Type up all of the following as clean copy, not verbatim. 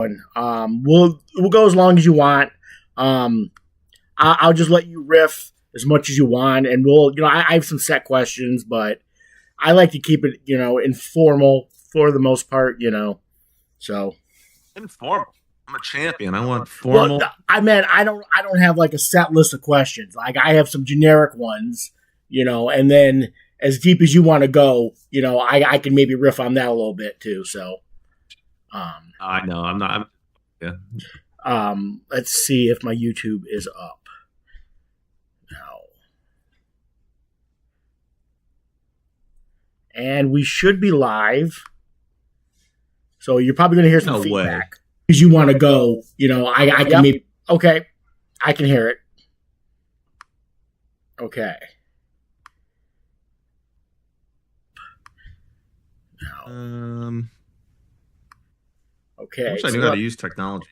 We'll go as long as you want. I'll just let you riff as much as you want, and I have some set questions, but I like to keep it, informal for the most part, So informal. I'm a champion. I want formal. Well, I don't have like a set list of questions. Like I have some generic ones, and then as deep as you want to go, I can maybe riff on that a little bit too. So, I know I'm not. Yeah. Let's see if my YouTube is up now, and we should be live. So you're probably going to hear some feedback because you want to go. I can maybe. Okay, I can hear it. Okay. Okay. I wish I knew how to use technology.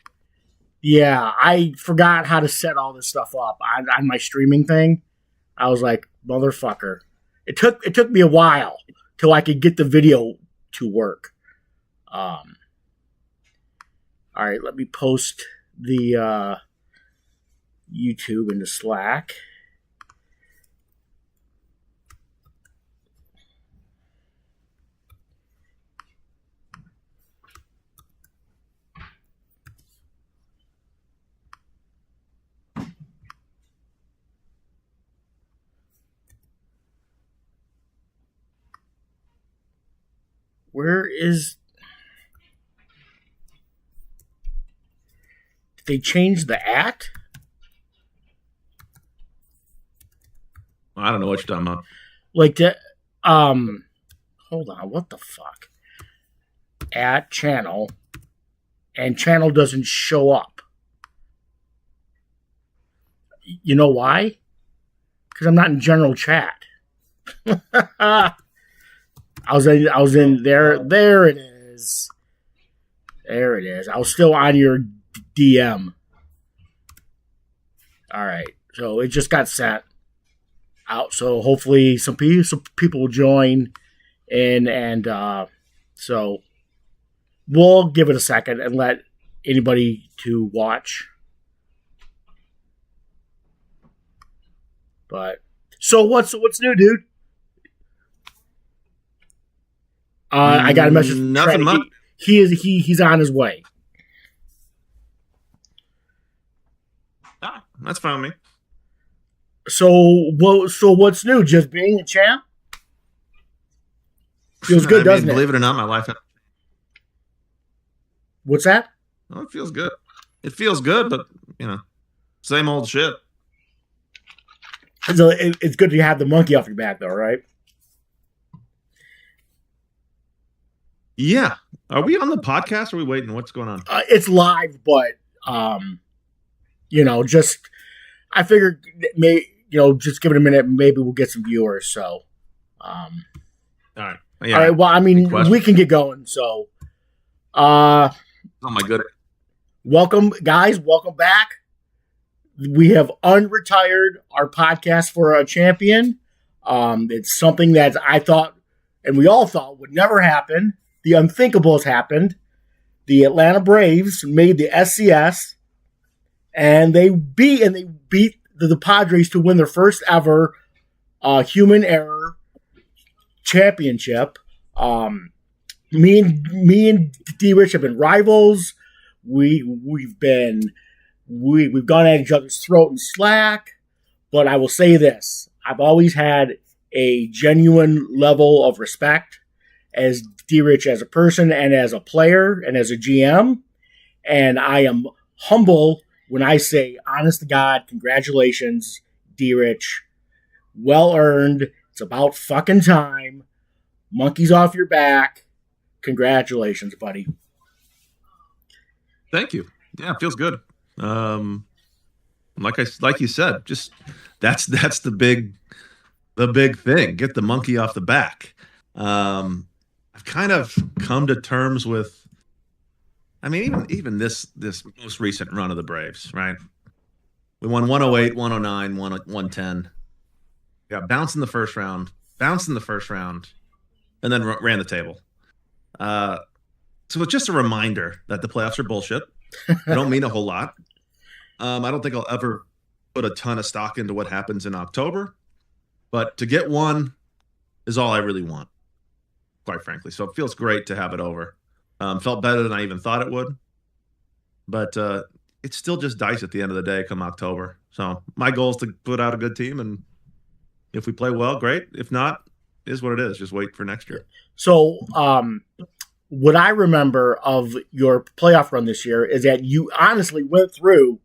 Yeah, I forgot how to set all this stuff up on my streaming thing. I was like, motherfucker. It took me a while till I could get the video to work. All right, let me post the YouTube into Slack. Where is... Did they change the @ I don't know what you're talking about. Like the... Hold on, what the fuck? @ channel. And channel doesn't show up. You know why? Because I'm not in general chat. I was in there. There it is. There it is. I was still on your DM. All right. So it just got sent out. So hopefully some people will join in, and so we'll give it a second and let anybody to watch. But so what's new, dude? I got a message. Nothing much. He's on his way. That's fine with me. So what's new? Just being a champ? Feels good, doesn't it? Believe it or not, my life. What's that? Oh, it feels good. It feels good, but same old shit. So it's good to have the monkey off your back, though, right? Yeah. Are we on the podcast? Or are we waiting? What's going on? It's live, but just I figured, just give it a minute. Maybe we'll get some viewers. So, all right. Yeah. All right. Well, I mean, we can get going. So, oh my goodness. Welcome, guys. Welcome back. We have unretired our podcast for a champion. It's something that I thought, and we all thought, would never happen. The unthinkable has happened. The Atlanta Braves made the SCS, and they beat the Padres to win their first ever human error championship. Me and D-Rich have been rivals. We've gone at each other's throat in Slack, but I will say this: I've always had a genuine level of respect as D-Rich as a person and as a player and as a GM, and I am humble when I say, honest to God, congratulations, D-Rich. Well earned. It's about fucking time. Monkey's off your back. Congratulations, buddy. Thank you. Yeah, it feels good. Like you said, just that's the big thing. Get the monkey off the back. I've kind of come to terms with, I mean, even this most recent run of the Braves, right? We won 108, 109, 110. Yeah, bounced in the first round, and then ran the table. So it's just a reminder that the playoffs are bullshit. They don't mean a whole lot. I don't think I'll ever put a ton of stock into what happens in October, but to get one is all I really want, quite frankly. So it feels great to have it over. Felt better than I even thought it would, but it's still just dice at the end of the day come October. So my goal is to put out a good team, and if we play well, great. If not, it is what it is. Just wait for next year. So what I remember of your playoff run this year is that you honestly went through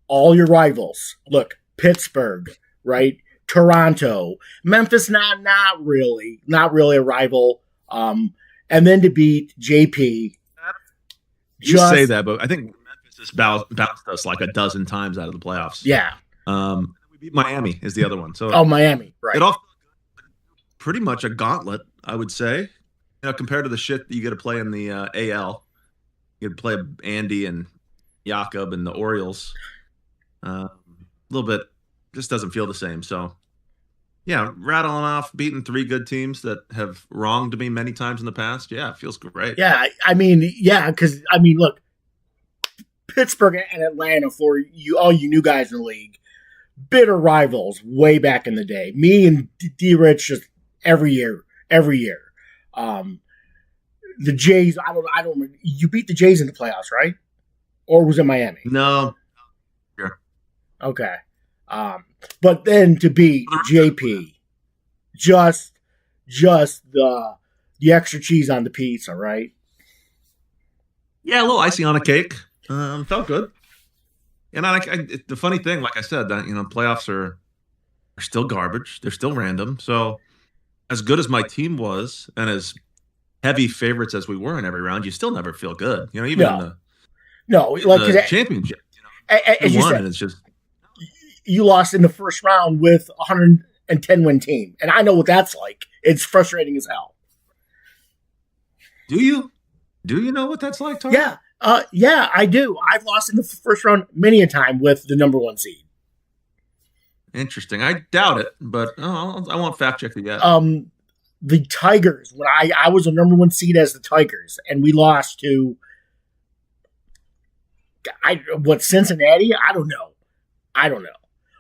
all your rivals. Look, Pittsburgh, right? Toronto, Memphis, not really a rival. And then to beat JP. You say that, but I think Memphis has bounced us like a dozen times out of the playoffs. Yeah. We beat Miami is the other one. So Miami, right? It all pretty much a gauntlet, I would say. Compared to the shit that you get to play in the AL, you get to play Andy and Jakob and the Orioles. A little bit just doesn't feel the same. So, yeah, rattling off, beating 3 good teams that have wronged me many times in the past. Yeah, it feels great. Yeah, because look, Pittsburgh and Atlanta, for all you new guys in the league, bitter rivals way back in the day. Me and D-Rich just every year. The Jays, I don't remember. You beat the Jays in the playoffs, right? Or was it Miami? No. Yeah. Okay. But then to beat JP, just the extra cheese on the pizza, right? Yeah, a little icing on a cake. Felt good. And the funny thing, like I said, that playoffs are still garbage. They're still random. So as good as my team was, and as heavy favorites as we were in every round, you still never feel good. Even in the championship. As you said, and it's just you lost in the first round with a 110-win team, and I know what that's like. It's frustrating as hell. Do you? Do you know what that's like, Tom? Yeah. Yeah, I do. I've lost in the first round many a time with the number 1 seed. Interesting. I doubt it, but I won't fact check it yet. The Tigers, when I was the number 1 seed as the Tigers, and we lost to Cincinnati? I don't know.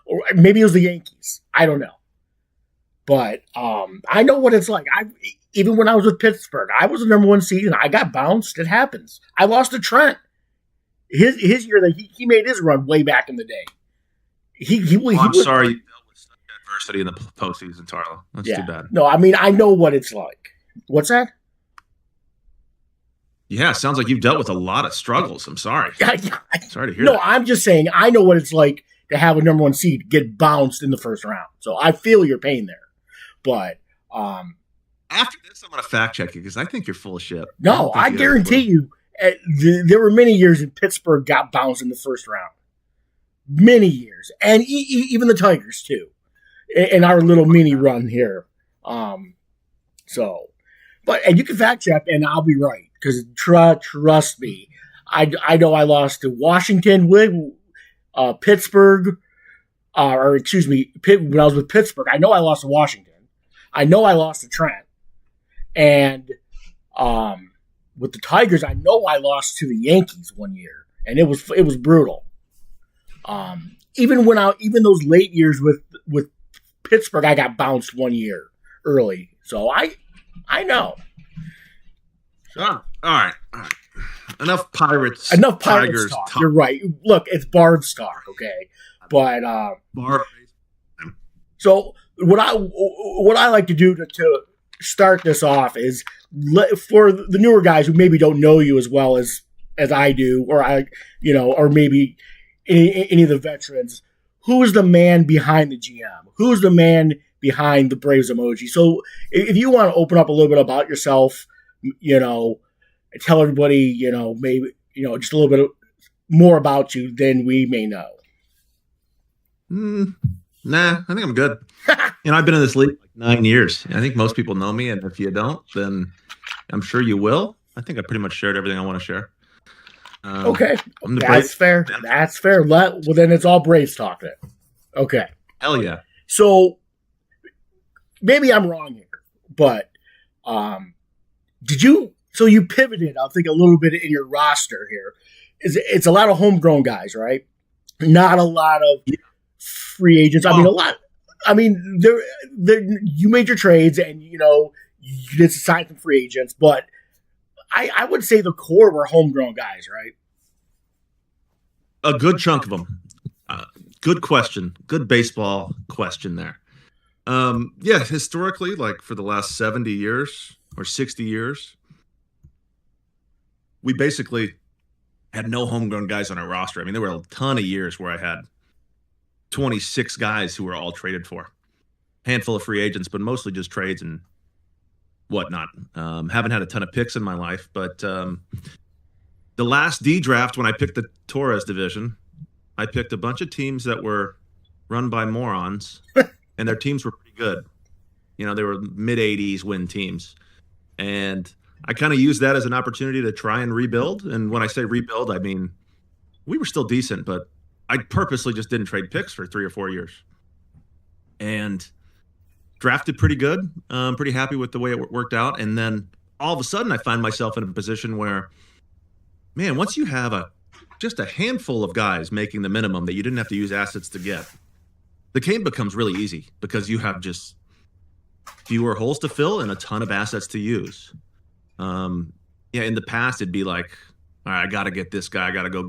Or maybe it was the Yankees. I don't know. But I know what it's like. Even when I was with Pittsburgh, I was the number 1 seed, and I got bounced. It happens. I lost to Trent. His year that he made his run way back in the day. I'm sorry you dealt with such adversity in the postseason, Tarlo. That's too bad. No, I know what it's like. What's that? Yeah, sounds like you've dealt with a lot of struggles. I'm sorry. Sorry to hear that. No, I'm just saying I know what it's like to have a number 1 seed get bounced in the first round. So I feel your pain there. But after this, I'm going to fact check you because I think you're full of shit. No, I guarantee you, there were many years in Pittsburgh got bounced in the first round. Many years. And even the Tigers, too, in our little mini run here. And you can fact check, and I'll be right. Because trust me, I know I lost to Washington with Pittsburgh, when I was with Pittsburgh. I know I lost to Washington. I know I lost to Trent. And with the Tigers, I know I lost to the Yankees one year, and it was brutal. Even those late years with Pittsburgh, I got bounced one year early. So I know. All right. Enough Pirates. Tigers talk. You're right. Look, it's Barb's talk, okay? But Barb. So what I like to do to start this off is for the newer guys who maybe don't know you as well as I do, or maybe any of the veterans. Who's the man behind the GM? Who's the man behind the Braves emoji? So if you want to open up a little bit about yourself, tell everybody, maybe, just a little bit more about you than we may know. Nah, I think I'm good. I've been in this league like 9 years. I think most people know me, and if you don't, then I'm sure you will. I think I pretty much shared everything I want to share. Okay, that's fair. That's fair. Well, then it's all Braves talk then. Okay. Hell yeah. So maybe I'm wrong here, but did you So you pivoted, I think, a little bit in your roster here. It's a lot of homegrown guys, right? Not a lot of free agents. I mean, a lot. I mean, you made your trades, and you did sign some free agents, but I would say the core were homegrown guys, right? A good chunk of them. Good question. Good baseball question there. Yeah, historically, like for the last 70 years or 60 years, we basically had no homegrown guys on our roster. I mean, there were a ton of years where I had 26 guys who were all traded for. Handful of free agents, but mostly just trades and whatnot. Haven't had a ton of picks in my life, but the last D draft, when I picked the Torres division, I picked a bunch of teams that were run by morons, and their teams were pretty good. They were mid-80s win teams. And I kind of used that as an opportunity to try and rebuild. And when I say rebuild, I mean, we were still decent, but I purposely just didn't trade picks for 3 or 4 years. And drafted pretty good. Pretty happy with the way it worked out. And then all of a sudden I find myself in a position where, man, once you have just a handful of guys making the minimum that you didn't have to use assets to get, the game becomes really easy because you have just fewer holes to fill and a ton of assets to use. In the past, it'd be like, all right, I got to get this guy. I got to go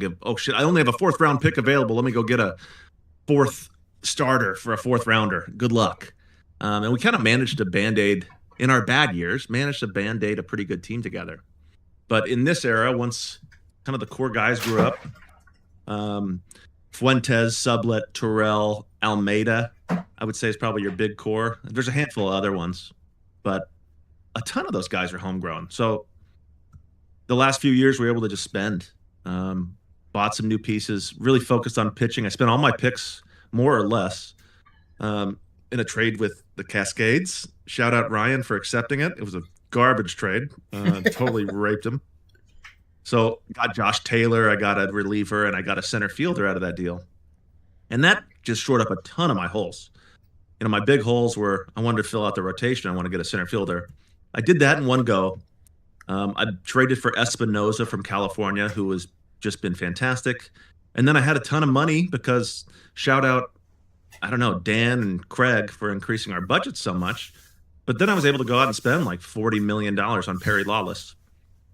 I only have a 4th round pick available. Let me go get a 4th starter for a 4th rounder. Good luck. And we kind of managed to Band-Aid, in our bad years, a pretty good team together. But in this era, once kind of the core guys grew up, Fuentes, Sublet, Terrell, Almeida, I would say is probably your big core. There's a handful of other ones, but a ton of those guys are homegrown. So the last few years, we were able to just spend, bought some new pieces, really focused on pitching. I spent all my picks, more or less, in a trade with the Cascades. Shout out Ryan for accepting it. It was a garbage trade. Totally raped him. So got Josh Taylor, I got a reliever, and I got a center fielder out of that deal. And that just shored up a ton of my holes. My big holes were I wanted to fill out the rotation. I want to get a center fielder. I did that in one go. I traded for Espinoza from California, who has just been fantastic. And then I had a ton of money because shout out, I don't know, Dan and Craig for increasing our budget so much. But then I was able to go out and spend like $40 million on Perry Lawless.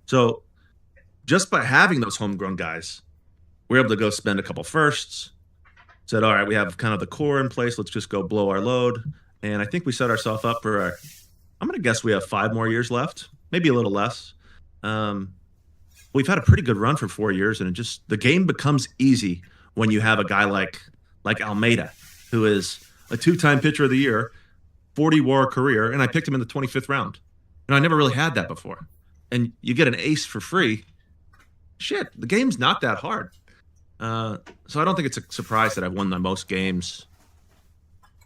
So just by having those homegrown guys, we were able to go spend a couple firsts. Said, all right, we have kind of the core in place. Let's just go blow our load. And I think we set ourselves up for I'm going to guess we have 5 more years left, maybe a little less. We've had a pretty good run for 4 years, and the game becomes easy when you have a guy like Almeida, who is a 2-time pitcher of the year, 40 WAR career, and I picked him in the 25th round. I never really had that before. And you get an ace for free. Shit, the game's not that hard. So I don't think it's a surprise that I've won the most games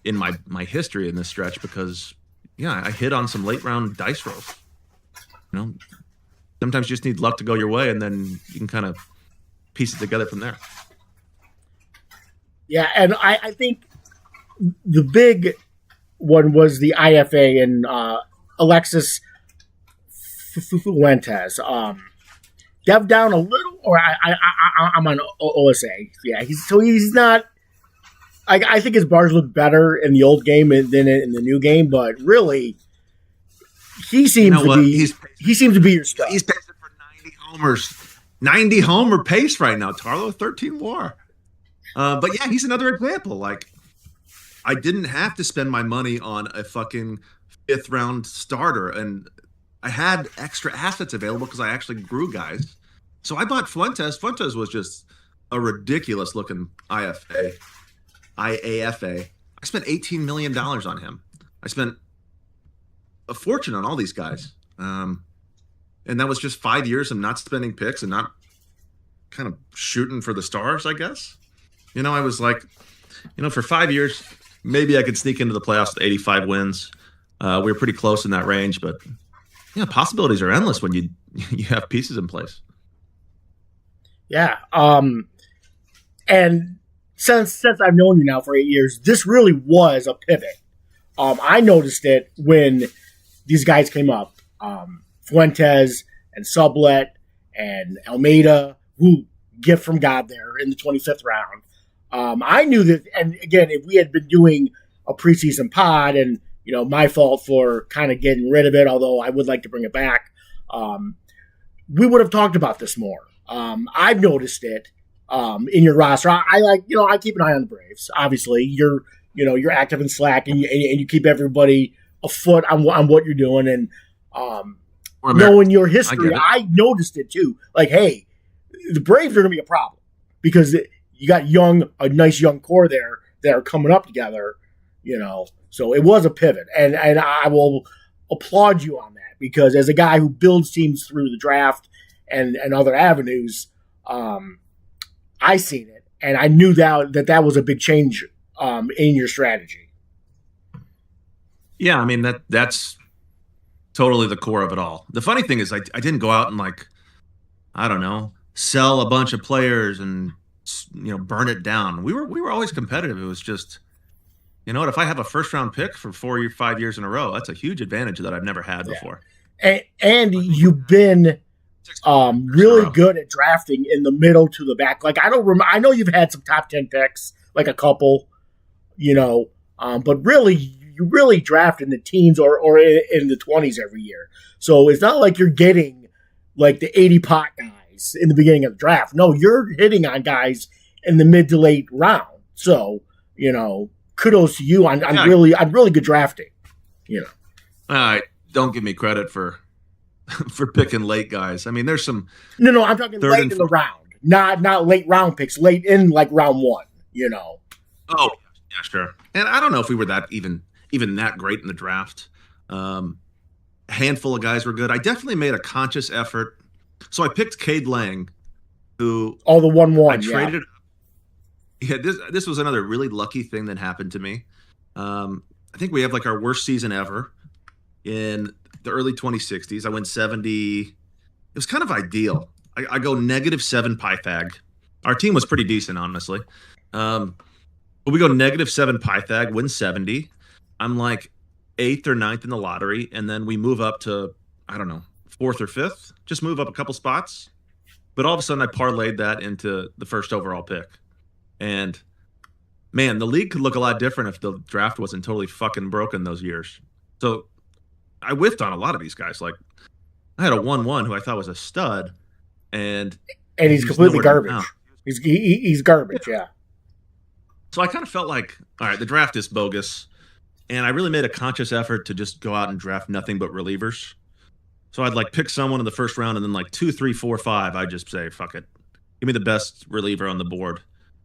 in my history in this stretch because, I hit on some late round dice rolls. Sometimes you just need luck to go your way, and then you can kind of piece it together from there. Yeah, and I think the big one was the IFA and Alexis Fuentes. Dev down a little, or I'm on OSA. Yeah, he's not. I think his bars look better in the old game than in the new game, but really, he seems to be. He seems to be your stuff. He's pacing for 90 homers, 90 homer pace right now. Tarlo 13 WAR. But yeah, he's another example. Like, I didn't have to spend my money on a fucking 5th round starter, and I had extra assets available because I actually grew guys. So I bought Fuentes. Fuentes was just a ridiculous looking IAFA. I spent $18 million on him. I spent a fortune on all these guys. And that was just 5 years of not spending picks and not kind of shooting for the stars, I guess. I was like, for 5 years, maybe I could sneak into the playoffs with 85 wins. We were pretty close in that range, but possibilities are endless when you have pieces in place. Yeah. And since I've known you now for 8 years, this really was a pivot. I noticed it when these guys came up, Fuentes and Sublet and Almeida, who gift from God there in the 25th round. I knew that, and again, if we had been doing a preseason pod, and my fault for kind of getting rid of it, although I would like to bring it back, we would have talked about this more. I've noticed it in your roster. I keep an eye on the Braves. Obviously, you're active in Slack, and you keep everybody afoot on what you're doing, and knowing your history, I noticed it too. Like, hey, the Braves are going to be a problem because you got a nice young core there that are coming up together, So it was a pivot, and I will applaud you on that because as a guy who builds teams through the draft and other avenues, I seen it, and I knew that was a big change in your strategy. Yeah, I mean that's totally the core of it all. The funny thing is, I didn't go out and sell a bunch of players and burn it down. We were always competitive. It was just, if I have a first round pick for 4 or 5 years in a row, that's a huge advantage that I've never had before. And you've been really good at drafting in the middle to the back. Like I know you've had some top 10 picks, like a couple, but really you really draft in the teens or in the 20s every year. So it's not like you're getting like the 80 pot guys in the beginning of the draft. No, you're hitting on guys in the mid to late round. So, kudos to you on really good drafting. Don't give me credit for picking late guys. I mean, there's some. No, I'm talking late in the round, not late round picks. Late in like round one. Oh yeah, sure. And I don't know if we were that even that great in the draft. Handful of guys were good. I definitely made a conscious effort. So I picked Cade Lang, who the 1-1. I traded. Yeah, this was another really lucky thing that happened to me. I think we have like our worst season ever in the early 2060s. I went 70. It was kind of ideal. I go -7 Pythag. Our team was pretty decent, honestly. But we go -7 Pythag, win 70. I'm like 8th or 9th in the lottery, and then we move up to, I don't know, 4th or 5th. Just move up a couple spots. But all of a sudden, I parlayed that into the first overall pick. And man, the league could look a lot different if the draft wasn't totally fucking broken those years. So I whiffed on a lot of these guys. Like I had a 1-1 who I thought was a stud, and he's completely garbage. He's garbage, yeah. So I kind of felt like, all right, the draft is bogus, and I really made a conscious effort to just go out and draft nothing but relievers. So I'd like pick someone in the first round, and then like 2, 3, 4, 5, I'd just say, fuck it, give me the best reliever on the board.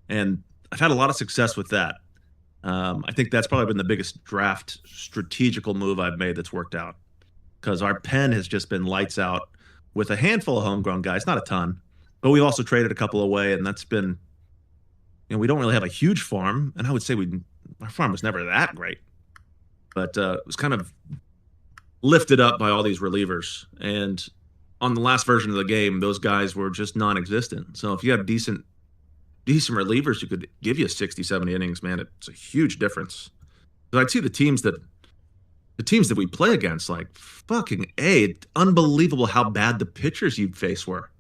And I've had a lot of success with that. I think that's probably been the biggest draft strategical move I've made that's worked out, because our pen has just been lights out with a handful of homegrown guys, not a ton, but we've also traded a couple away, and that's been, we don't really have a huge farm, and I would say our farm was never that great, but it was kind of lifted up by all these relievers. And on the last version of the game, those guys were just non-existent. So if you have decent relievers who could give you 60, 70 innings, man, it's a huge difference. Because I'd see the teams that we play against, like, fucking A, unbelievable how bad the pitchers you'd face were.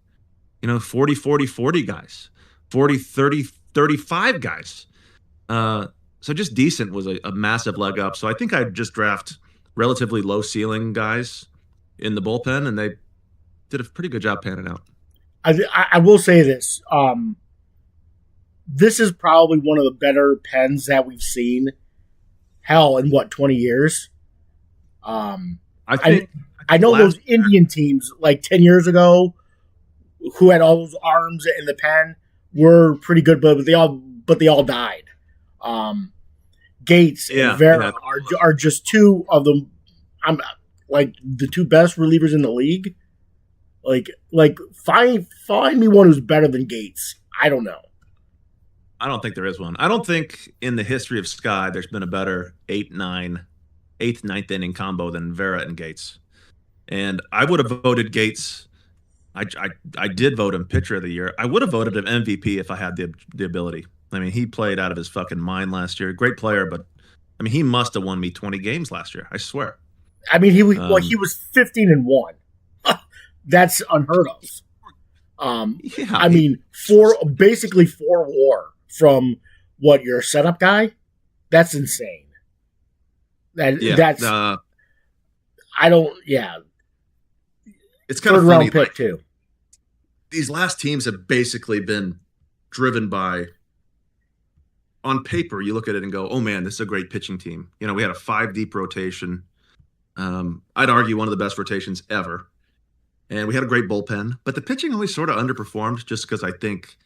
40, 40, 40 guys, 40, 30, 35 guys. So just decent was a massive leg up. So I think I'd just draft relatively low ceiling guys in the bullpen, and they did a pretty good job panning out. I will say this. This is probably one of the better pens that we've seen. Hell, in 20 years? I know those Indian teams like 10 years ago who had all those arms in the pen were pretty good, but they all died. Gates and Vera are just two of them. I'm like the two best relievers in the league. Like find me one who's better than Gates. I don't know. I don't think there is one. I don't think in the history of Sky there's been a better 8th, 9th inning combo than Vera and Gates. And I would have voted Gates. I did vote him pitcher of the year. I would have voted him MVP if I had the ability. I mean, he played out of his fucking mind last year. Great player, but I mean, he must have won me 20 games last year. I swear. I mean, he was 15-1. That's unheard of. I he- mean, basically 4 WAR from what your setup guy. That's insane. That's I don't. Yeah, it's kind of third funny. round pick too. These last teams have basically been driven by. On paper, you look at it and go, "Oh man, this is a great pitching team." You know, we had a 5 deep rotation. I'd argue one of the best rotations ever, and we had a great bullpen. But the pitching always sort of underperformed, just because I think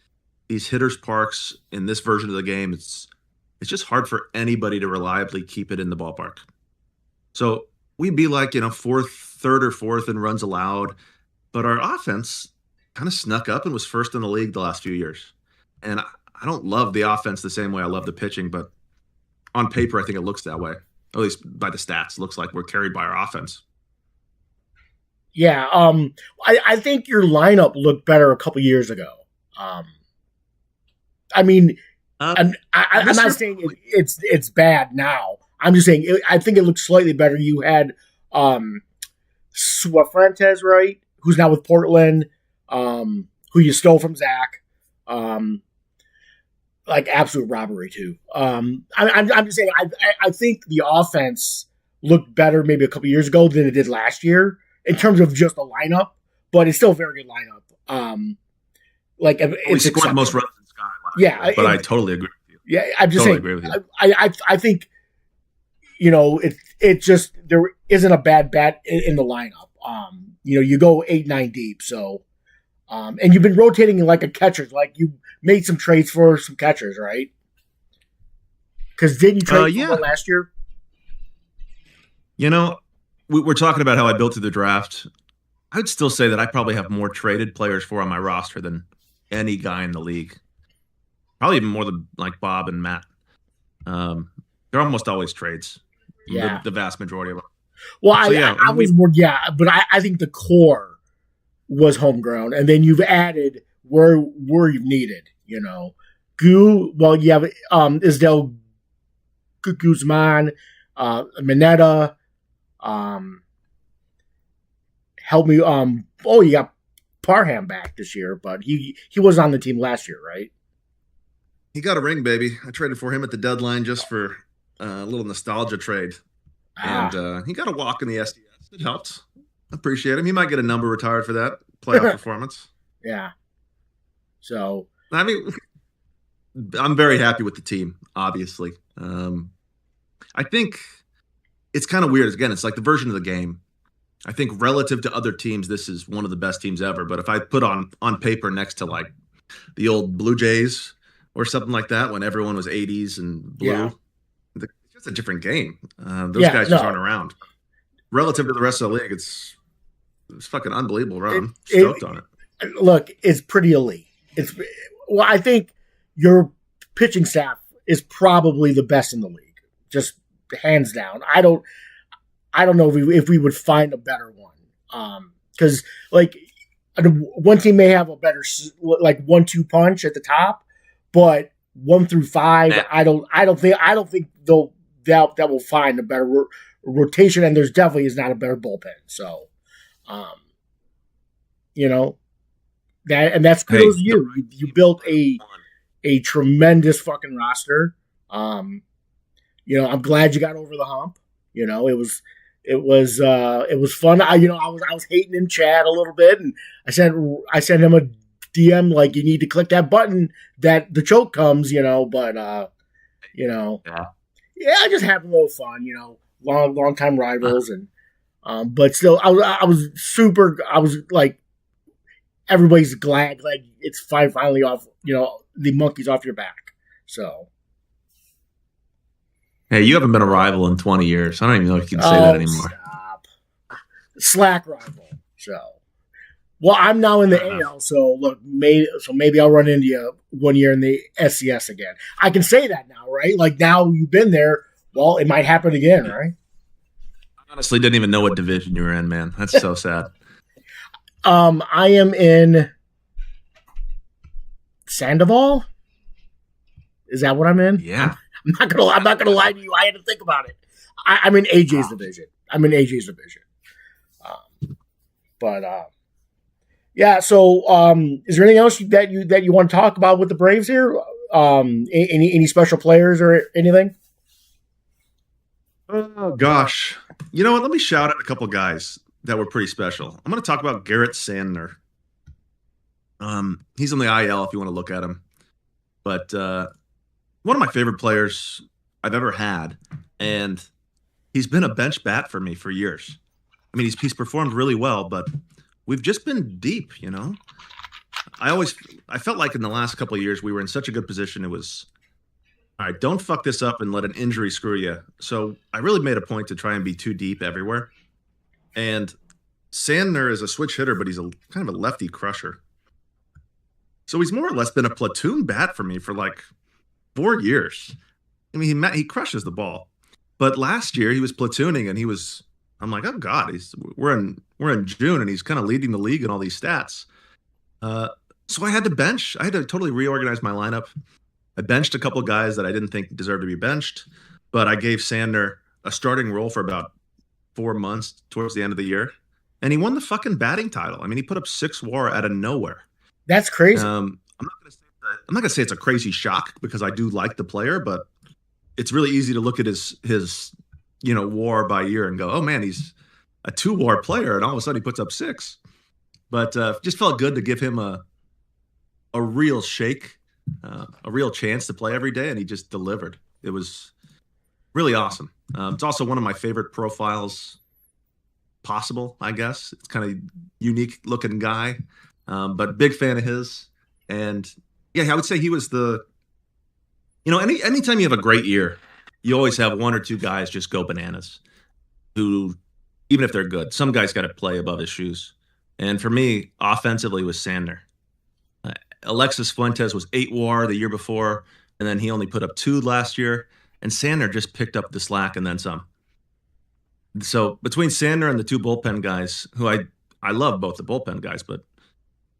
these hitters' parks in this version of the game, it's just hard for anybody to reliably keep it in the ballpark. So we'd be like, third or fourth in runs allowed, but our offense kind of snuck up and was first in the league the last few years. And I don't love the offense the same way I love the pitching, but on paper, I think it looks that way. At least by the stats, it looks like we're carried by our offense. Yeah, I think your lineup looked better a couple years ago. I mean, I'm not saying it's bad now. I'm just saying I think it looks slightly better. You had Suafuentes, right? Who's now with Portland, who you stole from Zach. Like absolute robbery too. I'm just saying I think the offense looked better maybe a couple years ago than it did last year in terms of just the lineup, but it's still a very good lineup. Like it's scored the most runs in Skyline. Yeah, but I totally agree with you. Yeah, I'm just saying. Agree with you. I think it just there isn't a bad bat in the lineup. You go 8-9 deep, so and you've been rotating like a catcher. Like you made some trades for some catchers, right? Because didn't you trade for one last year? We're talking about how I built through the draft. I would still say that I probably have more traded players for on my roster than any guy in the league. Probably even more than like Bob and Matt. They're almost always trades. Yeah, the vast majority of them. Well, so, I was more but I think the core was homegrown, and then you've added where you've needed. Goo. Well, you have Isdel Guzman, Mineta. Help me. You got Parham back this year, but he was on the team last year, right? He got a ring, baby. I traded for him at the deadline just for a little nostalgia trade, and he got a walk in the SDS. It helped. Appreciate him. He might get a number retired for that playoff performance. Yeah. So I mean, I'm very happy with the team. Obviously, I think it's kind of weird. Again, it's like the version of the game. I think relative to other teams, this is one of the best teams ever. But if I put on paper next to like the old Blue Jays or something like that, when everyone was 80s and blue, it's just a different game. Those guys just aren't around. Relative to the rest of the league, it's fucking unbelievable run. Stoked on it. Look, it's pretty elite. I think your pitching staff is probably the best in the league, just hands down. I don't know if we would find a better one. Because like one team may have a better like 1-2 punch at the top, but 1 through 5, I don't think that will find a better rotation, and there's definitely is not a better bullpen. So, that's kudos to you. You built a tremendous fucking roster. I'm glad you got over the hump. It was fun. I was hating in chat a little bit, and I sent him a DM like, you need to click that button that the choke comes, but I just having a little fun, long time rivals, and but still I was like, everybody's glad like it's finally off, the monkey's off your back. So hey, you haven't been a rival in 20 years. I don't even know if you can say that anymore. Stop. Slack rival. So, well, I'm now in the AL. So look, maybe I'll run into you one year in the SCS again. I can say that now, right? Like now you've been there. Well, it might happen again, right? I honestly didn't even know what division you were in, man. That's so sad. I am in Sandoval. Is that what I'm in? Yeah. I'm not gonna lie to you. I had to think about it. I'm in AJ's division. Yeah. So, is there anything else that you want to talk about with the Braves here? Any special players or anything? Oh gosh, you know what? Let me shout out a couple guys that were pretty special. I'm going to talk about Garrett Sandner. He's on the IL if you want to look at him, but one of my favorite players I've ever had, and he's been a bench bat for me for years. I mean, he's performed really well, but we've just been deep, you know. I felt like in the last couple of years we were in such a good position. It was, all right, don't fuck this up and let an injury screw you. So I really made a point to try and be too deep everywhere. And Sandner is a switch hitter, but he's a kind of a lefty crusher. So he's more or less been a platoon bat for me for like 4 years. I mean, he crushes the ball. But last year he was platooning, and I'm like, oh God, we're in June, and he's kind of leading the league in all these stats. So I had to totally reorganize my lineup. I benched a couple of guys that I didn't think deserved to be benched, but I gave Sandner a starting role for about 4 months towards the end of the year, and he won the fucking batting title. I mean, he put up 6 WAR out of nowhere. That's crazy. I'm not gonna say it's a crazy shock, because I do like the player, but it's really easy to look at his WAR by year and go, oh man, he's a 2 WAR player, and all of a sudden he puts up 6. But just felt good to give him a real shake, a real chance to play every day, and he just delivered. It was really awesome. It's also one of my favorite profiles possible, I guess. It's kind of unique looking guy, but big fan of his. And yeah, I would say he was anytime you have a great year, you always have 1 or 2 guys just go bananas, who, even if they're good, some guys got to play above his shoes. And for me, offensively, was Sandner. Alexis Fuentes was 8 WAR the year before, and then he only put up 2 last year. And Sandner just picked up the slack and then some. So between Sandner and the 2 bullpen guys, who I love both the bullpen guys, but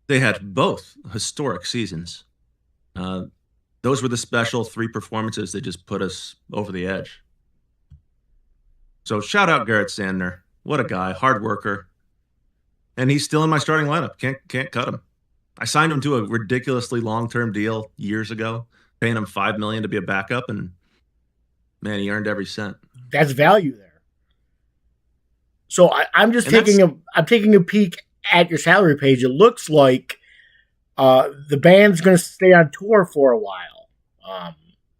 they had both historic seasons. Those were the special 3 performances that just put us over the edge. So shout out Garrett Sandner. What a guy, hard worker. And he's still in my starting lineup. Can't cut him. I signed him to a ridiculously long-term deal years ago, paying him $5 million to be a backup, and man, he earned every cent. That's value there. So I'm taking a peek at your salary page. It looks like the band's going to stay on tour for a while.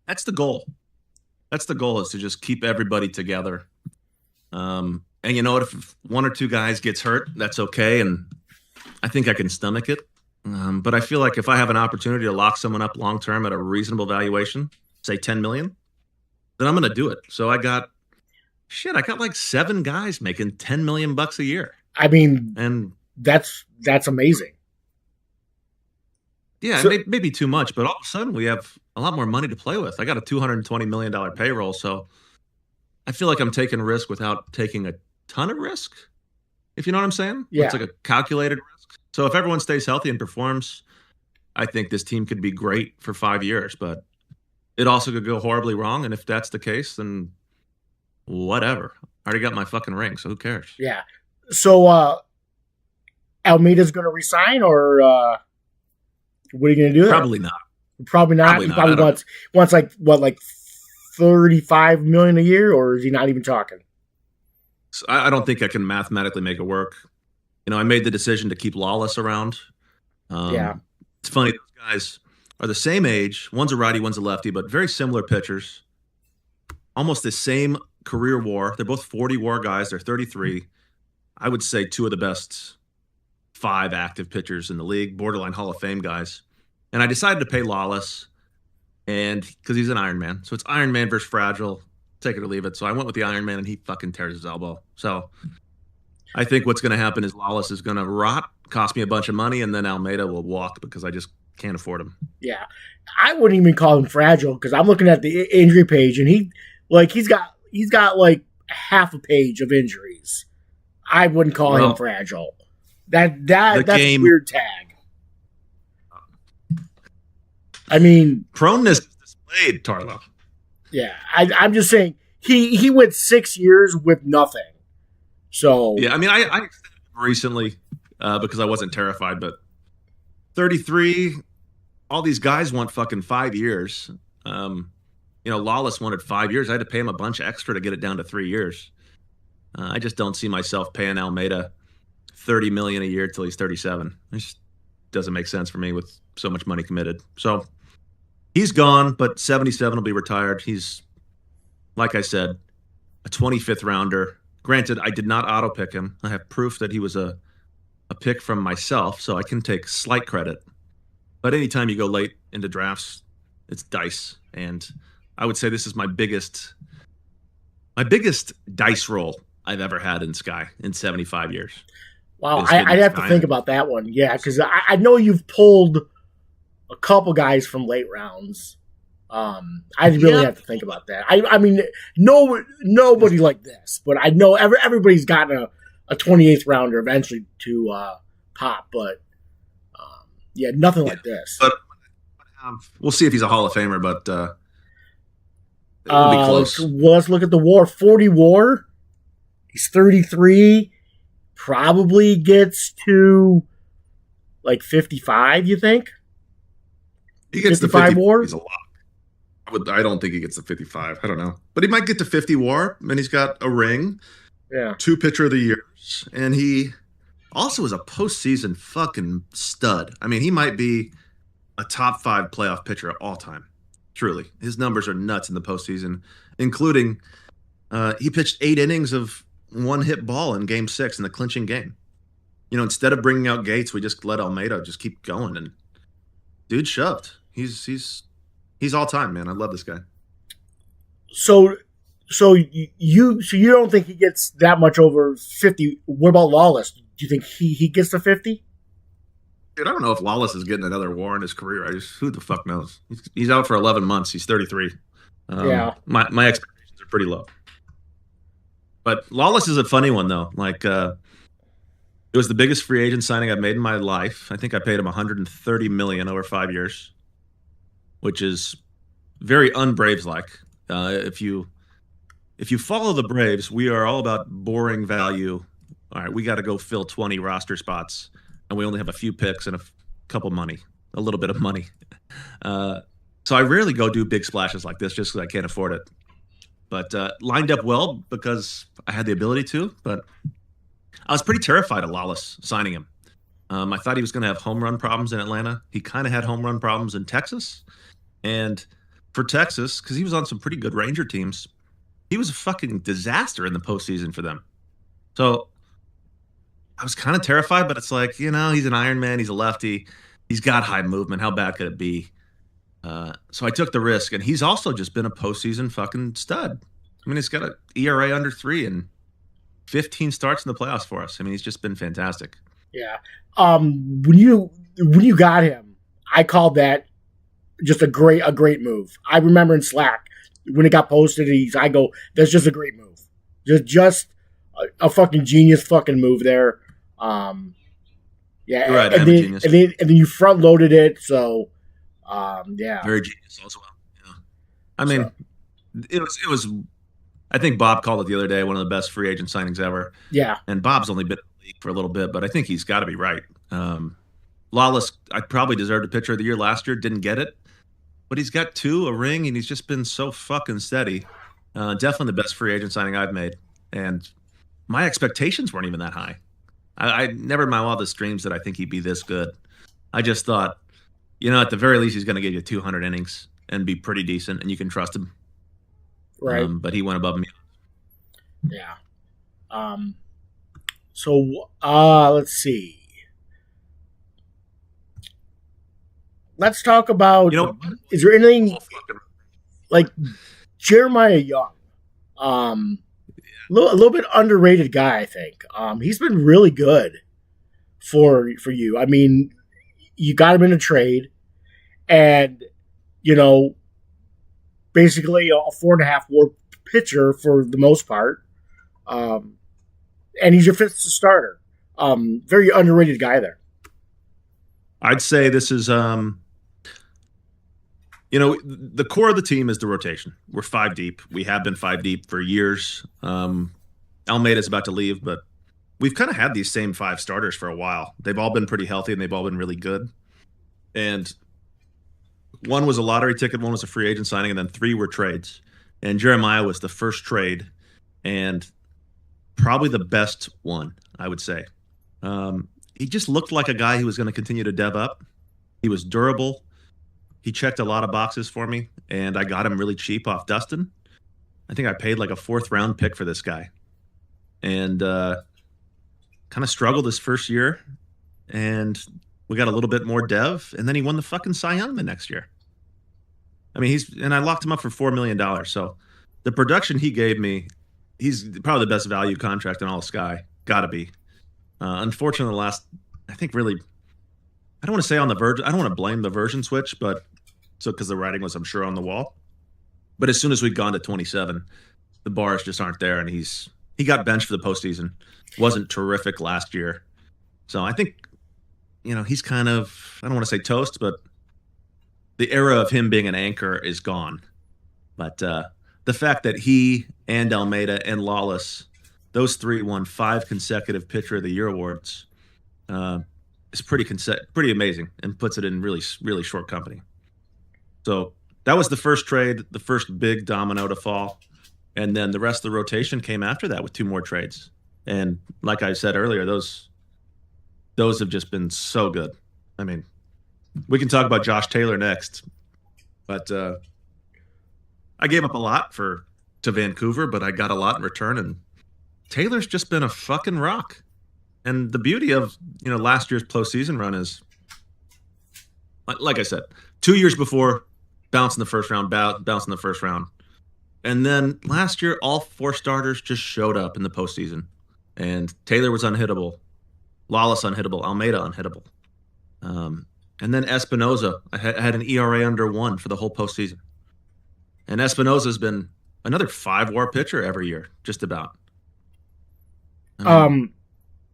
That's the goal. That's the goal, is to just keep everybody together. And you know what? If 1 or 2 guys gets hurt, that's okay, and I think I can stomach it. But I feel like if I have an opportunity to lock someone up long term at a reasonable valuation, say $10 million, then I'm going to do it. So I got like 7 guys making $10 million a year. I mean, and that's amazing. Yeah, so, maybe too much, but all of a sudden we have a lot more money to play with. I got a $220 million payroll, so I feel like I'm taking risk without taking a ton of risk, if you know what I'm saying. Yeah. It's like a calculated risk. So if everyone stays healthy and performs, I think this team could be great for 5 years, but it also could go horribly wrong. And if that's the case, then whatever. I already got my fucking ring, so who cares? Yeah. So Almeida's going to resign, or what are you going to do? Probably not. Probably not. He probably wants like $35 million a year, or is he not even talking? So I don't think I can mathematically make it work. You know, I made the decision to keep Lawless around. Yeah. It's funny, those guys are the same age. One's a righty, one's a lefty, but very similar pitchers. Almost the same career WAR. They're both 40 WAR guys. They're 33. I would say 2 of the best 5 active pitchers in the league, borderline Hall of Fame guys. And I decided to pay Lawless, and because he's an Iron Man. So it's Iron Man versus Fragile. Take it or leave it. So I went with the Iron Man, and he fucking tears his elbow. So I think what's going to happen is Lawless is going to rot, cost me a bunch of money, and then Almeida will walk because I just can't afford him. Yeah. I wouldn't even call him fragile, because I'm looking at the injury page, and he's got like half a page of injuries. I wouldn't call him fragile. That's a weird tag. I mean, proneness is displayed, Tarlo. Yeah, I'm just saying he went 6 years with nothing. So yeah, I mean, I extended him recently, because I wasn't terrified. But 33, all these guys want fucking 5 years. Lawless wanted 5 years. I had to pay him a bunch extra to get it down to 3 years. I just don't see myself paying Almeida $30 million a year till he's 37. It just doesn't make sense for me with so much money committed. So he's gone, but 77 will be retired. He's, like I said, a 25th rounder. Granted, I did not auto pick him. I have proof that he was a pick from myself, so I can take slight credit. But anytime you go late into drafts, it's dice. And I would say this is my biggest dice roll I've ever had in Sky in 75 years. Wow, I'd have to think about that one. Yeah, because I know you've pulled a couple guys from late rounds. I really have to think about that. I mean, nobody like this, but I know everybody's gotten a 28th rounder eventually to pop, but nothing like this. But we'll see if he's a Hall of Famer, but it will be close. Let's look at the WAR. 40 WAR. He's 33. Probably gets to like 55. You think? He gets 55 to 50 WAR. He's a lot. I don't think he gets to 55. I don't know, but he might get to 50 WAR, and he's got a ring. Yeah. 2 pitcher of the years, and he also is a postseason fucking stud. I mean, he might be a top 5 playoff pitcher of all time. Truly, his numbers are nuts in the postseason, including he pitched 8 innings of 1-hit ball in Game 6 in the clinching game. Instead of bringing out Gates, we just let Almeida just keep going, and dude shoved. He's all time, man. I love this guy. So you don't think he gets that much over 50? What about Lawless? Do you think he gets to 50? Dude, I don't know if Lawless is getting another WAR in his career. Who the fuck knows? He's out for 11 months. He's 33. My expectations are pretty low. But Lawless is a funny one though. Like it was the biggest free agent signing I've made in my life. I think I paid him $130 million over 5 years, which is very un-Braves like. If you follow the Braves, we are all about boring value. All right, we got to go fill 20 roster spots, and we only have a few picks and a little bit of money. So I rarely go do big splashes like this just because I can't afford it. But lined up well because I had the ability to, but I was pretty terrified of Lawless signing him. I thought he was going to have home run problems in Atlanta. He kind of had home run problems in Texas. And for Texas, because he was on some pretty good Ranger teams, he was a fucking disaster in the postseason for them. So I was kind of terrified, but it's like, he's an Iron Man. He's a lefty. He's got high movement. How bad could it be? So I took the risk, and he's also just been a postseason fucking stud. I mean, he's got an ERA under 3 and 15 starts in the playoffs for us. I mean, he's just been fantastic. Yeah. When you got him, I called that just a great move. I remember in Slack when it got posted, I go, that's just a great move. Just a fucking genius fucking move there. Yeah. Right, and then you front loaded it. So, yeah. Very genius as well. Yeah. I mean, it was, I think Bob called it the other day, one of the best free agent signings ever. Yeah. And Bob's only been in the league for a little bit, but I think he's got to be right. Lawless, I probably deserved a pitcher of the year last year, didn't get it. But he's got 2, a ring, and he's just been so fucking steady. Definitely the best free agent signing I've made. And my expectations weren't even that high. I never in my wildest dreams that I think he'd be this good. I just thought, at the very least, he's going to give you 200 innings and be pretty decent, and you can trust him. Right. But he went above me. Yeah. So let's see. Let's talk about. Is there anything like Jeremiah Young? A little bit underrated guy, I think. He's been really good for you. I mean, you got him in a trade, and basically a 4.5 WAR pitcher for the most part, and he's your 5th starter. Very underrated guy there. I'd say this is the core of the team is the rotation. We're 5 deep. We have been 5 deep for years. Almeida's about to leave, but we've kind of had these same 5 starters for a while. They've all been pretty healthy and they've all been really good. And one was a lottery ticket, one was a free agent signing, and then 3 were trades. And Jeremiah was the first trade and probably the best one, I would say. He just looked like a guy who was going to continue to dev up. He was durable. He checked a lot of boxes for me, and I got him really cheap off Dustin. I think I paid like a 4th round pick for this guy. And kind of struggled his first year, and we got a little bit more dev, and then he won the fucking Cy Young the next year. I mean, I locked him up for $4 million. So the production he gave me, he's probably the best value contract in all of Sky. Gotta be. Unfortunately, I think really, I don't want to say on the verge, I don't want to blame the version switch, but because the writing was, I'm sure, on the wall. But as soon as we'd gone to 27, the bars just aren't there, and he got benched for the postseason. Wasn't terrific last year. So I think, he's kind of, I don't want to say toast, but the era of him being an anchor is gone. But the fact that he and Almeida and Lawless, those 3 won 5 consecutive Pitcher of the Year awards, is pretty amazing, and puts it in really, really short company. So that was the first trade, the first big domino to fall. And then the rest of the rotation came after that with 2 more trades. And like I said earlier, those have just been so good. I mean, we can talk about Josh Taylor next, but I gave up a lot to Vancouver, but I got a lot in return, and Taylor's just been a fucking rock. And the beauty of last year's postseason run is, like I said, 2 years before, bounce in the first round, bounce in the first round. And then last year, all 4 starters just showed up in the postseason. And Taylor was unhittable. Lawless unhittable. Almeida unhittable. And then Espinoza had an ERA under 1 for the whole postseason. And Espinoza's been another 5-WAR pitcher every year, just about.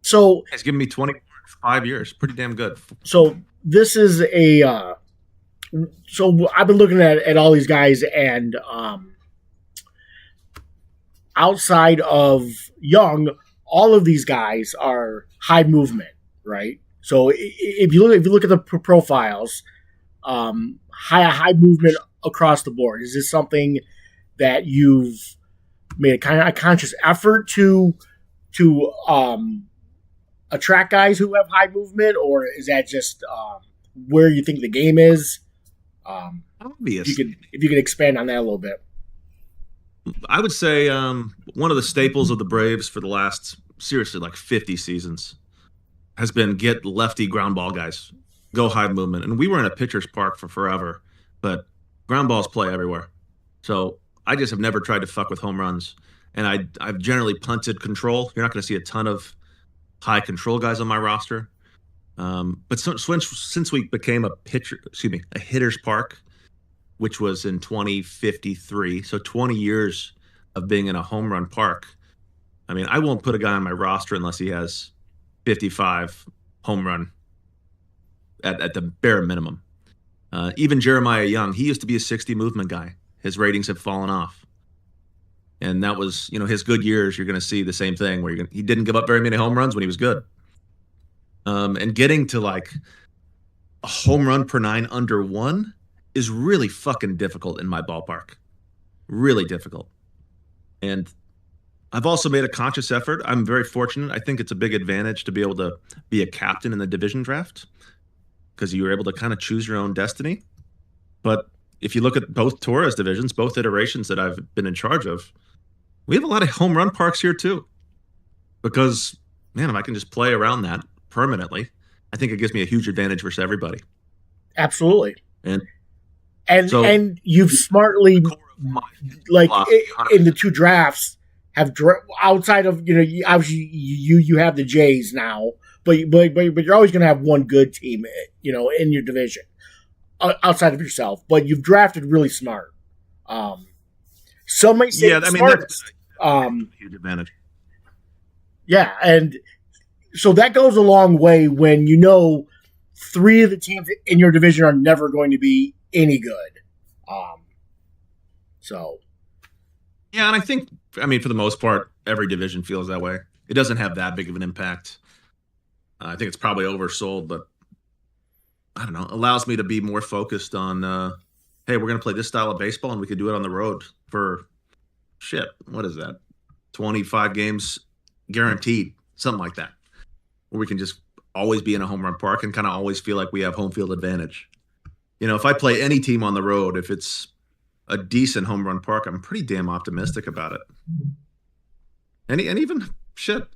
So he's given me 25 years. Pretty damn good. So this is so I've been looking at all these guys, and outside of Young, all of these guys are high movement, right? So if you look at the profiles, high movement across the board. Is this something that you've made a kind of a conscious effort to attract guys who have high movement, or is that just where you think the game is? If you could expand on that a little bit. I would say one of the staples of the Braves for the last, seriously, like 50 seasons has been get lefty ground ball guys, go high movement. And we were in a pitcher's park for forever, but ground balls play everywhere. So I just have never tried to fuck with home runs. And I've generally punted control. You're not going to see a ton of high control guys on my roster. But since we became a hitter's park, which was in 2053, so 20 years of being in a home run park, I mean, I won't put a guy on my roster unless he has 55 home run at the bare minimum. Even Jeremiah Young, he used to be a 60 movement guy. His ratings have fallen off. And that was, his good years, you're going to see the same thing where he didn't give up very many home runs when he was good. And getting to like a home run per 9 under 1 is really fucking difficult in my ballpark. Really difficult. And I've also made a conscious effort. I'm very fortunate. I think it's a big advantage to be able to be a captain in the division draft because you were able to kind of choose your own destiny. But if you look at both Torres divisions, both iterations that I've been in charge of, we have a lot of home run parks here too. Because, man, if I can just play around that permanently, I think it gives me a huge advantage versus everybody. Absolutely. And so, and you've smartly, like in the 2 drafts, have outside of obviously you have the Jays now, but you're always going to have one good team in your division outside of yourself. But you've drafted really smart. Some may say smartest. That's a huge advantage. Yeah, and so that goes a long way when 3 of the teams in your division are never going to be any good. So. Yeah, and I think, for the most part, every division feels that way. it doesn't have that big of an impact. I think it's probably oversold, but I don't know. Allows me to be more focused on, hey, we're going to play this style of baseball and we can do it on the road for shit. What is that? 25 games guaranteed, something like that. Where we can just always be in a home run park and kind of always feel like we have home field advantage. If I play any team on the road, if it's a decent home run park, I'm pretty damn optimistic about it. And even shit,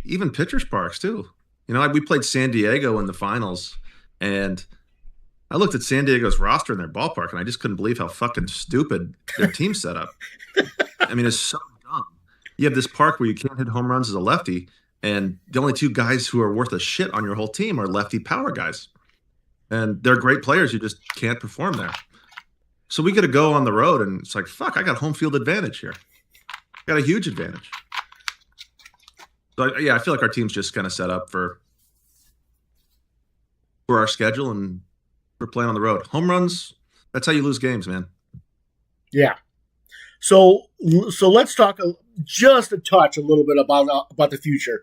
even pitchers parks too. We played San Diego in the finals, and I looked at San Diego's roster in their ballpark, and I just couldn't believe how fucking stupid their team set up. I mean, it's so dumb. You have this park where you can't hit home runs as a lefty, and the only two guys who are worth a shit on your whole team are lefty power guys. And they're great players. You just can't perform there. So we got to go on the road, and it's like, fuck, I got home field advantage here. Got a huge advantage. So, yeah, I feel like our team's just kind of set up for our schedule, and we're playing on the road. Home runs, that's how you lose games, man. Yeah. So let's talk just a touch a little bit about the future.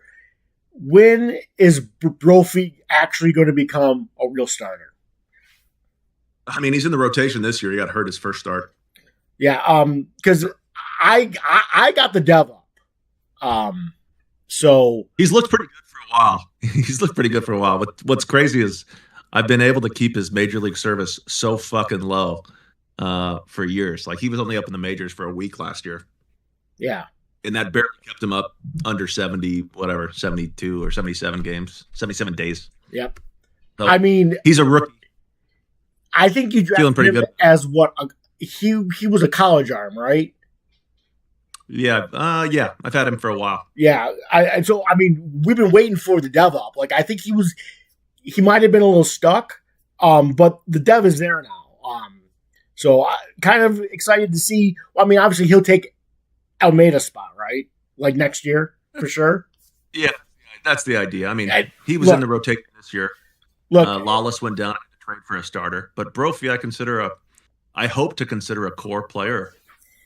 When is Brophy actually going to become a real starter? I mean, he's in the rotation this year. He got hurt his first start. Yeah, because I got the dev up. So he's looked pretty good for a while. He's looked pretty good for a while. But what's crazy is I've been able to keep his major league service so fucking low for years. Like, he was only up in the majors for a week last year. Yeah. And that barely kept him up under 72 or 77 games, 77 days. Yep. So, I mean, he's a rookie. I think you drafted him good. As what he was a college arm, right? Yeah, I've had him for a while. Yeah, so we've been waiting for the dev up. Like, I think he might have been a little stuck, but the dev is there now. So kind of excited to see. I mean, obviously he'll take Almeida's spot, right? Like next year for sure. Yeah, that's the idea. I mean, he was in the rotation this year. Lawless went down to trade for a starter, but Brophy I hope to consider a core player.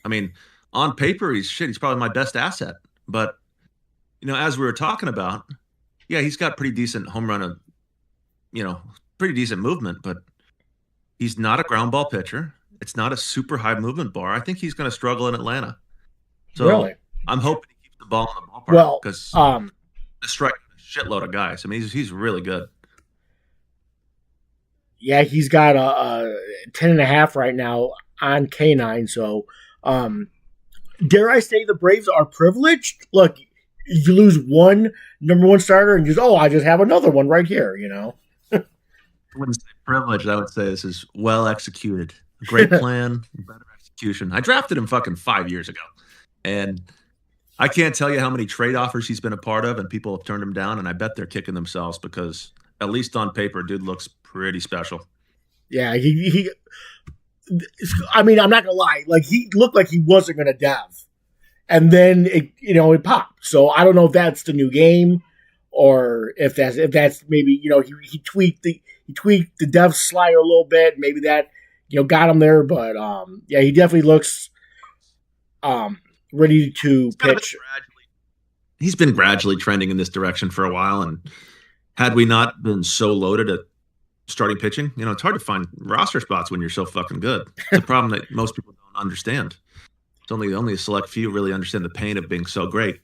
I mean, on paper, he's probably my best asset. But, as we were talking about, yeah, he's got pretty decent home run, pretty decent movement, but he's not a ground ball pitcher. It's not a super high movement bar. I think he's going to struggle in Atlanta. So really? I'm hoping he keeps the ball in the ballpark because the strike a shitload of guys. I mean, he's really good. Yeah, he's got a 10.5 right now on K9. So, dare I say the Braves are privileged? Look, you lose one number one starter and I just have another one right here, I wouldn't say privileged. I would say this is well executed. Great plan, better execution. I drafted him fucking 5 years ago. And I can't tell you how many trade offers he's been a part of, and people have turned him down, and I bet they're kicking themselves because, at least on paper, dude looks pretty special. Yeah, I'm not gonna lie. Like, he looked like he wasn't gonna dev, and then it popped. So I don't know if that's the new game, or if that's maybe he tweaked the dev slider a little bit. Maybe that got him there. But yeah, he definitely looks ready to pitch. He's been gradually trending in this direction for a while, and had we not been so loaded at starting pitching, it's hard to find roster spots when you're so fucking good. It's a problem that most people don't understand. It's only a select few really understand the pain of being so great.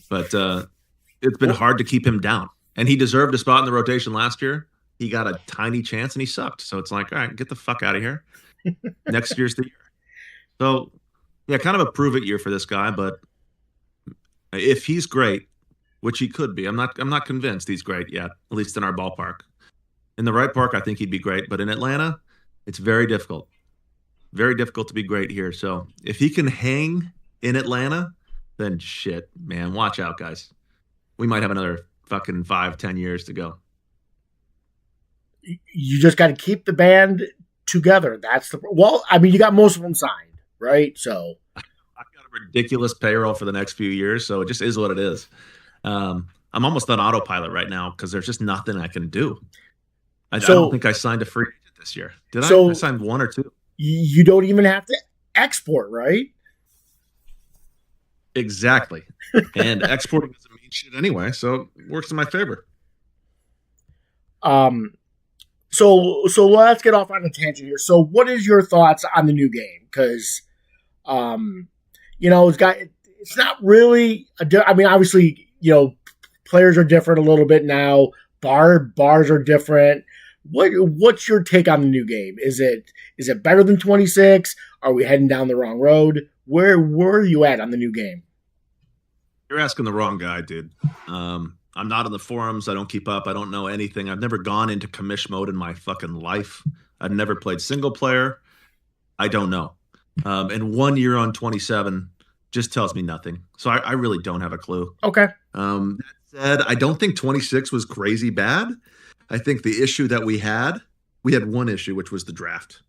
But it's been hard to keep him down. And he deserved a spot in the rotation last year. He got a tiny chance and he sucked. So it's like, all right, get the fuck out of here. Next year's the year. So, yeah, kind of a prove-it year for this guy. But if he's great, which he could be, I'm not convinced he's great yet, at least in our ballpark. In the right park, I think he'd be great. But in Atlanta, it's very difficult. Very difficult to be great here. So if he can hang in Atlanta, then shit, man, watch out, guys. We might have another fucking 5-10 years to go. You just got to keep the band together. You got most of them signed, right? So I've got a ridiculous payroll for the next few years, so it just is what it is. I'm almost on autopilot right now because there's just nothing I can do. I don't think I signed a free agent this year. Did I? I signed one or two. You don't even have to export, right? Exactly. And exporting doesn't mean shit anyway, so it works in my favor. So let's get off on a tangent here. So what is your thoughts on the new game? Because, it's not really. I mean, obviously, players are different a little bit now. Bars are different. What's your take on the new game? Is it better than 26? Are we heading down the wrong road? Where are you at on the new game? You're asking the wrong guy, dude. I'm not in the forums. I don't keep up. I don't know anything. I've never gone into commish mode in my fucking life. I've never played single player. I don't know. And 1 year on 27 just tells me nothing. So I really don't have a clue. Okay. That said, I don't think 26 was crazy bad. I think the issue that we had one issue, which was the draft.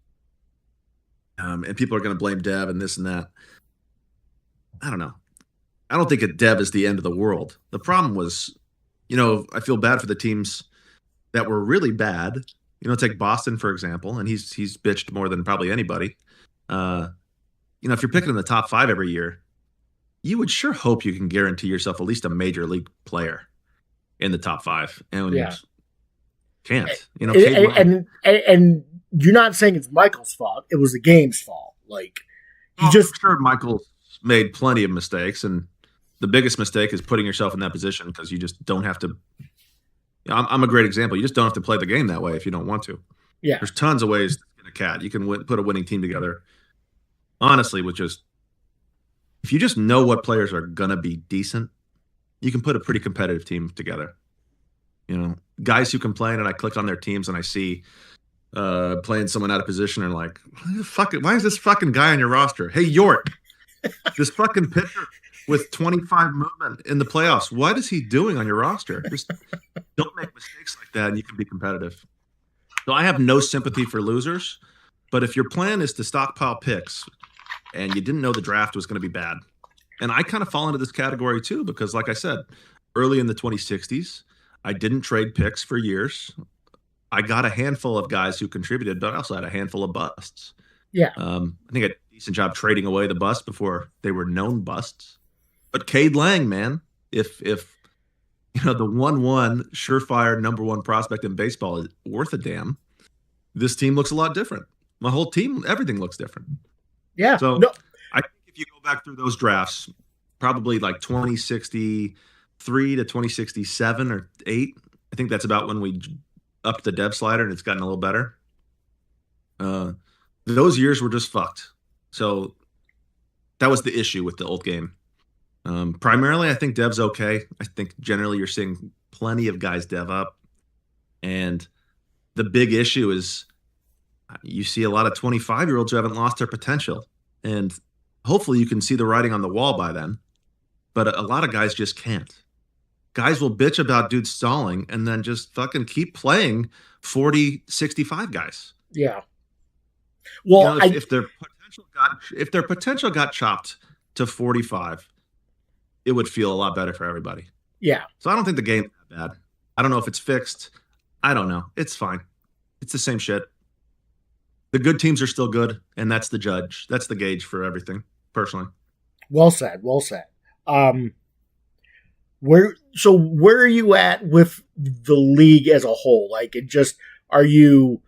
And people are going to blame Dev and this and that. I don't know. I don't think Dev is the end of the world. The problem was, I feel bad for the teams that were really bad. Take Boston, for example, and he's bitched more than probably anybody. If you're picking in the top 5 every year, you would sure hope you can guarantee yourself at least a major league player in the top 5. And can't. And you're not saying it's Michael's fault. It was the game's fault. Like, I'm sure Michael made plenty of mistakes, and the biggest mistake is putting yourself in that position because you just don't have to. I'm a great example. You just don't have to play the game that way if you don't want to. Yeah, there's tons of ways to get a cat. You can put a winning team together. Honestly, if you just know what players are gonna be decent, you can put a pretty competitive team together. Guys who can play, and I click on their teams and I see playing someone out of position and like, why is this fucking guy on your roster? Hey, York, this fucking pitcher with 25 movement in the playoffs. What is he doing on your roster? Just don't make mistakes like that and you can be competitive. So I have no sympathy for losers, but if your plan is to stockpile picks and you didn't know the draft was going to be bad, and I kind of fall into this category too, because like I said, early in the 2060s, I didn't trade picks for years. I got a handful of guys who contributed, but I also had a handful of busts. Yeah. I think I did a decent job trading away the busts before they were known busts. But Cade Lang, man, if the 1-1 surefire number 1 prospect in baseball is worth a damn, this team looks a lot different. My whole team, everything looks different. Yeah. So I think if you go back through those drafts, probably like 2063 to 2067 or 8, I think that's about when we upped the Dev slider and it's gotten a little better. Those years were just fucked. So that was the issue with the old game. Primarily, I think Dev's okay. I think generally you're seeing plenty of guys Dev up. And the big issue is you see a lot of 25-year-olds who haven't lost their potential. And hopefully you can see the writing on the wall by then. But a lot of guys just can't. Guys will bitch about dudes stalling and then just fucking keep playing 40, 65 guys. Yeah. Well, if their potential got chopped to 45, it would feel a lot better for everybody. Yeah. So I don't think the game's that bad. I don't know if it's fixed. I don't know. It's fine. It's the same shit. The good teams are still good, and that's the judge. That's the gauge for everything, personally. Well said. Well said. Where are you at with the league as a whole? Like, are you,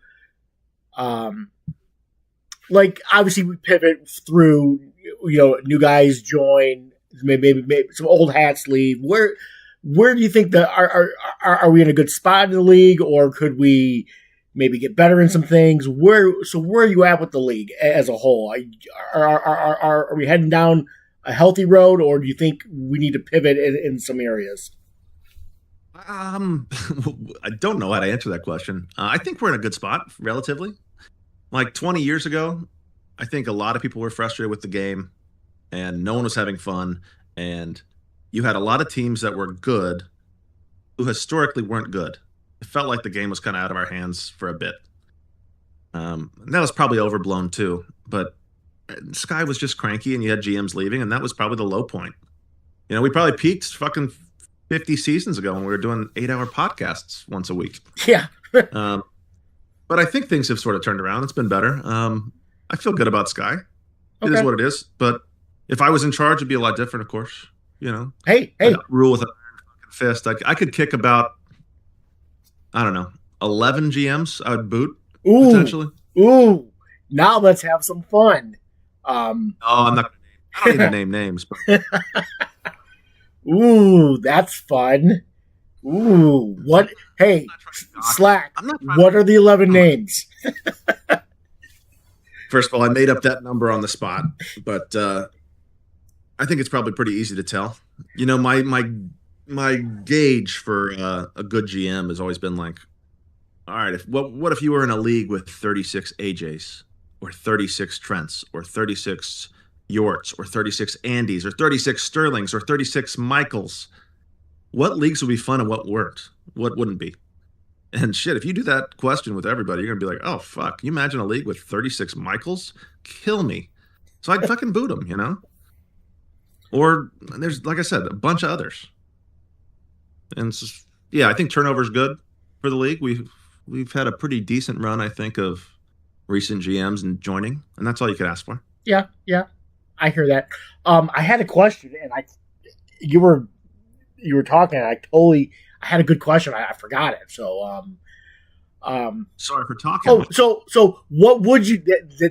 like, obviously we pivot through, new guys join, maybe some old hats leave. Where do you think that are we in a good spot in the league, or could we maybe get better in some things? Where are you at with the league as a whole? Are we heading down a healthy road, or do you think we need to pivot in some areas? I don't know how to answer that question. I think we're in a good spot, relatively. Like 20 years ago, I think a lot of people were frustrated with the game, and no one was having fun, and you had a lot of teams that were good who historically weren't good. It felt like the game was kind of out of our hands for a bit. And that was probably overblown too, but Sky was just cranky and you had GMs leaving, and that was probably the low point. We probably peaked fucking 50 seasons ago when we were doing 8-hour podcasts once a week. Yeah. But I think things have sort of turned around. It's been better. I feel good about Sky. It is what it is. But If I was in charge, it'd be a lot different, of course. Hey, I'd rule with a fist. I could kick about, I don't know, 11 GMs. I would boot potentially. Ooh, now let's have some fun. I'm not. I don't need to name names. But. Ooh, that's fun. Ooh, what? Hey, Slack. What are the 11 names? First of all, I made up that number on the spot, but I think it's probably pretty easy to tell. My gauge for a good GM has always been like, all right, what if you were in a league with 36 AJs or 36 Trents or 36 Yorts or 36 Andys or 36 Sterlings or 36 Michaels? What leagues would be fun and what weren't? What wouldn't be? And shit, if you do that question with everybody, you're going to be like, oh, fuck. Can you imagine a league with 36 Michaels? Kill me. So I'd fucking boot them, Or there's, like I said, a bunch of others. And it's just, I think turnover's good for the league. We've had a pretty decent run, I think, of recent GMs and joining, and that's all you could ask for. Yeah, I hear that. I had a question, and you were talking, and I had a good question. I forgot it. So, sorry for talking. Oh, so what would you?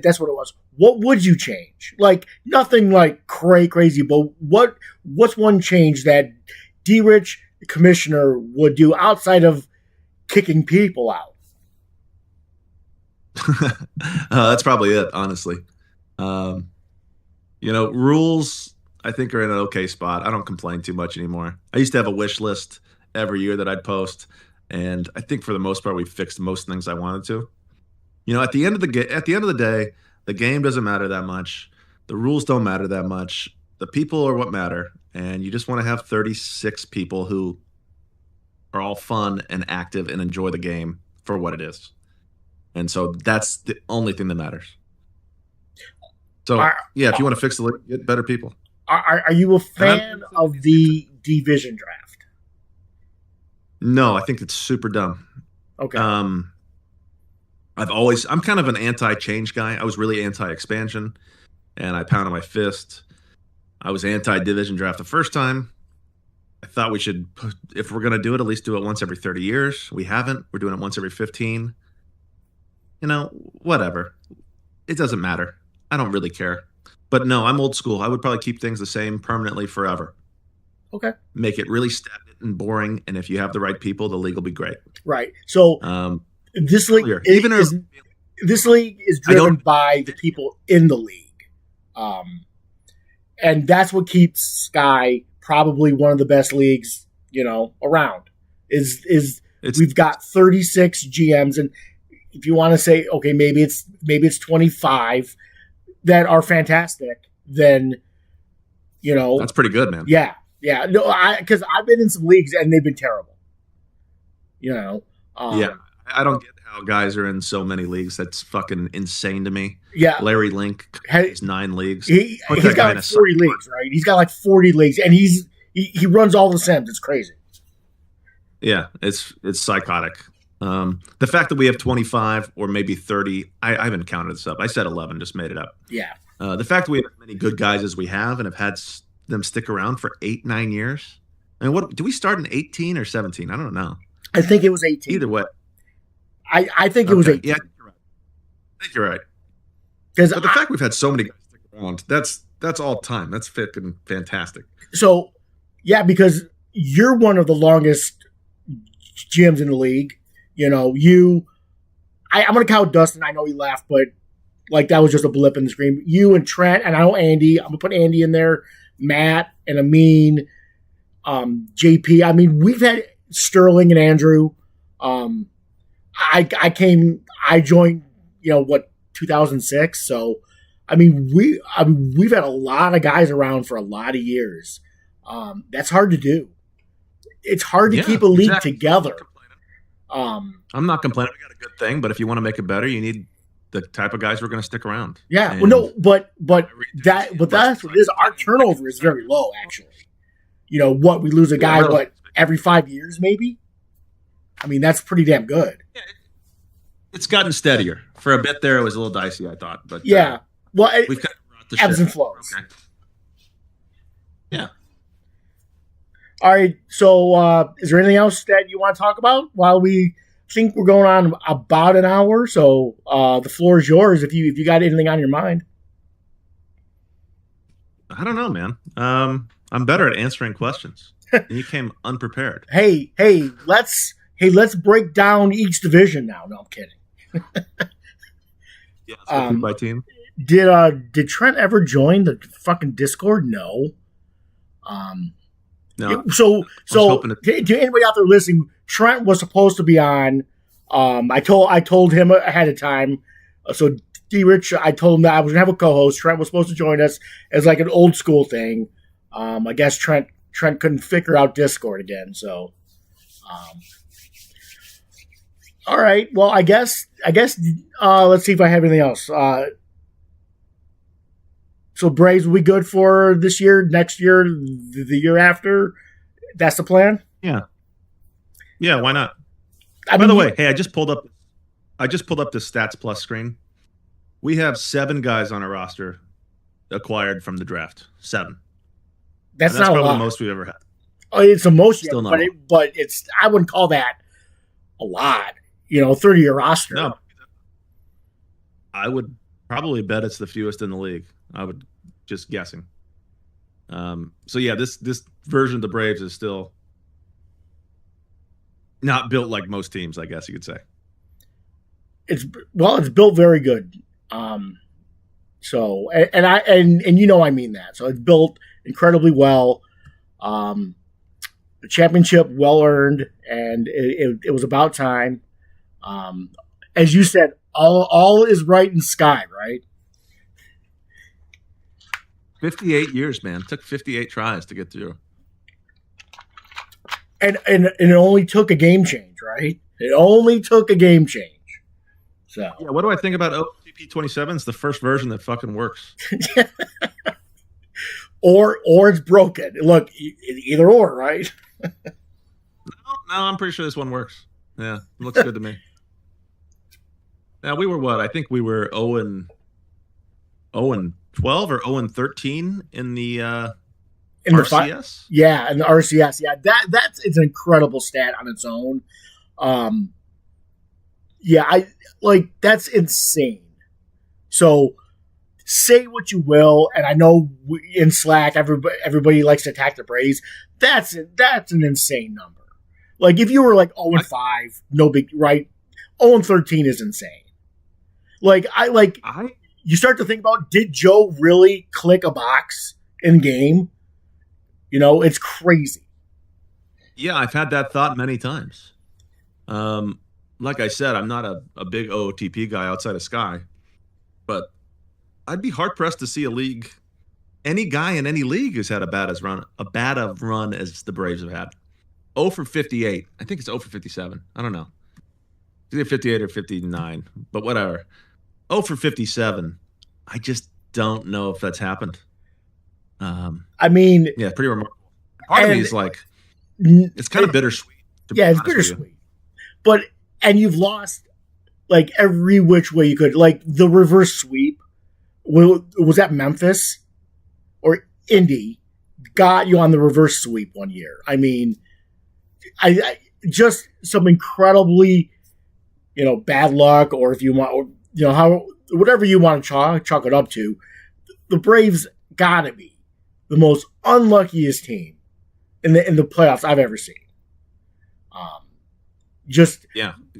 That's what it was. What would you change? Like nothing like crazy, but what's one change that D-Rich, the commissioner, would do outside of kicking people out? That's probably it, honestly. Rules, I think, are in an okay spot. I don't complain too much anymore. I used to have a wish list every year that I'd post, and I think for the most part, we fixed most things I wanted to. At the end of the day, the game doesn't matter that much. The rules don't matter that much. The people are what matter, and you just want to have 36 people who are all fun and active and enjoy the game for what it is. And so that's the only thing that matters. So, if you want to fix the league, get better people. Are you a fan of the division draft? No, I think it's super dumb. Okay. I'm kind of an anti-change guy. I was really anti-expansion, and I pounded my fist. I was anti-division draft the first time. I thought we should, if we're going to do it, at least do it once every 30 years. We haven't. We're doing it once every 15. Whatever. It doesn't matter. I don't really care. But no, I'm old school. I would probably keep things the same permanently forever. Okay. Make it really stagnant and boring, and if you have the right people, the league will be great. Right. So this league is driven by the people in the league, and that's what keeps Sky probably one of the best leagues around. We've got 36 GMs, and if you want to say okay, maybe it's 25 that are fantastic, then that's pretty good, man. Yeah. No, because I've been in some leagues and they've been terrible. I don't get how guys are in so many leagues. That's fucking insane to me. Yeah, Larry Link has 9 leagues. He's got like 40 leagues, right? He's got like 40 leagues, and he runs all the Sims. It's crazy. Yeah, it's psychotic. The fact that we have 25 or maybe 30, I haven't counted this up. I said 11, just made it up. Yeah. The fact that we have as many good guys as we have and have had them stick around for 8-9 years. I mean, what do we start in 18 or 17? I don't know. I think it was 18. Either way. I think it was 18. Yeah, I think you're right. But the fact we've had so many guys stick around, that's all time. That's fucking fantastic. So, yeah, because you're one of the longest GMs in the league. I'm going to count Dustin. I know he laughed, but like that was just a blip in the screen. You and Trent, and I know Andy. I'm going to put Andy in there. Matt and Amin, JP. I mean, we've had Sterling and Andrew. I joined, 2006. So, I mean, we've had a lot of guys around for a lot of years. That's hard to do. It's hard to keep a league together. I'm not complaining. We got a good thing, but if you want to make it better, you need the type of guys who are going to stick around. Yeah, well, no, but that's what it is. Our turnover is very low, actually. We lose a guy every 5 years, maybe. I mean, that's pretty damn good. Yeah, it's gotten steadier. For a bit there, it was a little dicey, I thought, but yeah. Well, we've kind of brought the ebbs and flows. Okay. Yeah. All right. So, is there anything else that you want to talk about while we think we're going on about an hour? So, the floor is yours if you got anything on your mind. I don't know, man. I'm better at answering questions. And you came unprepared. Let's break down each division now. No, I'm kidding. Yeah, let's go team by team. Did Trent ever join the fucking Discord? No. No. So to anybody out there listening, Trent was supposed to be on. I told him ahead of time. So D Rich, I told him that I was gonna have a co-host. Trent was supposed to join us as like an old school thing. I guess Trent couldn't figure out Discord again. So, all right. Well, I guess. Let's see if I have anything else. So Braves will be good for this year, next year, the year after. That's the plan. Yeah. Yeah. Why not? By the way, hey, I just pulled up the Stats Plus screen. We have 7 guys on our roster acquired from the draft. 7. That's not probably a lot. The most we've ever had. Oh, it's the most, Still yet, but it's. I wouldn't call that a lot. 30-year roster. No, I would probably bet it's the fewest in the league. I would just guessing. So yeah, this version of the Braves is still not built like most teams, I guess you could say. It's built very good. So and I mean that. So it's built incredibly well. The championship well earned, and it was about time. As you said, all is right in Sky, right? 58 years, man. It took 58 tries to get through. And it only took a game change, right? It only took a game change. So yeah, what do I think about OTP 27? It's the first version that fucking works. or it's broken. Look, either or, right? No, I'm pretty sure this one works. Yeah, it looks good to me. Now we were what? I think we were 0-12 or 0-13 in the RCS. Yeah, in the RCS. Yeah, that's it's an incredible stat on its own. Yeah, that's insane. So say what you will, and I know in Slack everybody likes to attack the Braves. That's an insane number. Like if you were like 0-5, no big, right? 0-13 is insane. You start to think about, did Joe really click a box in game? It's crazy. Yeah, I've had that thought many times. Like I said, I'm not a big OOTP guy outside of Sky, but I'd be hard pressed to see any guy in any league who's had a bad of run as the Braves have had. 0 for 58. I think it's 0 for 57. I don't know. It's either 58 or 59, but whatever. 0 for 57. I just don't know if that's happened. Yeah, pretty remarkable. Part of me is like, it's kind of bittersweet. Yeah, it's bittersweet. And you've lost like every which way you could. Like the reverse sweep. Was that Memphis or Indy got you on the reverse sweep one year? I just some incredibly, bad luck, or if you want, whatever you want to chalk it up to. The Braves gotta be the most unluckiest team in the playoffs I've ever seen. Just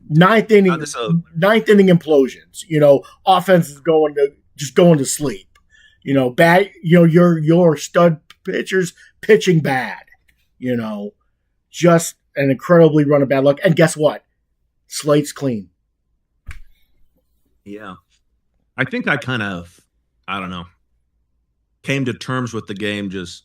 ninth inning implosions. Offense is going to sleep. Bad. Your stud pitchers pitching bad. Just an incredibly run of bad luck. And guess what? Slate's clean. Yeah, I think I kind of, I don't know, came to terms with the game. Just,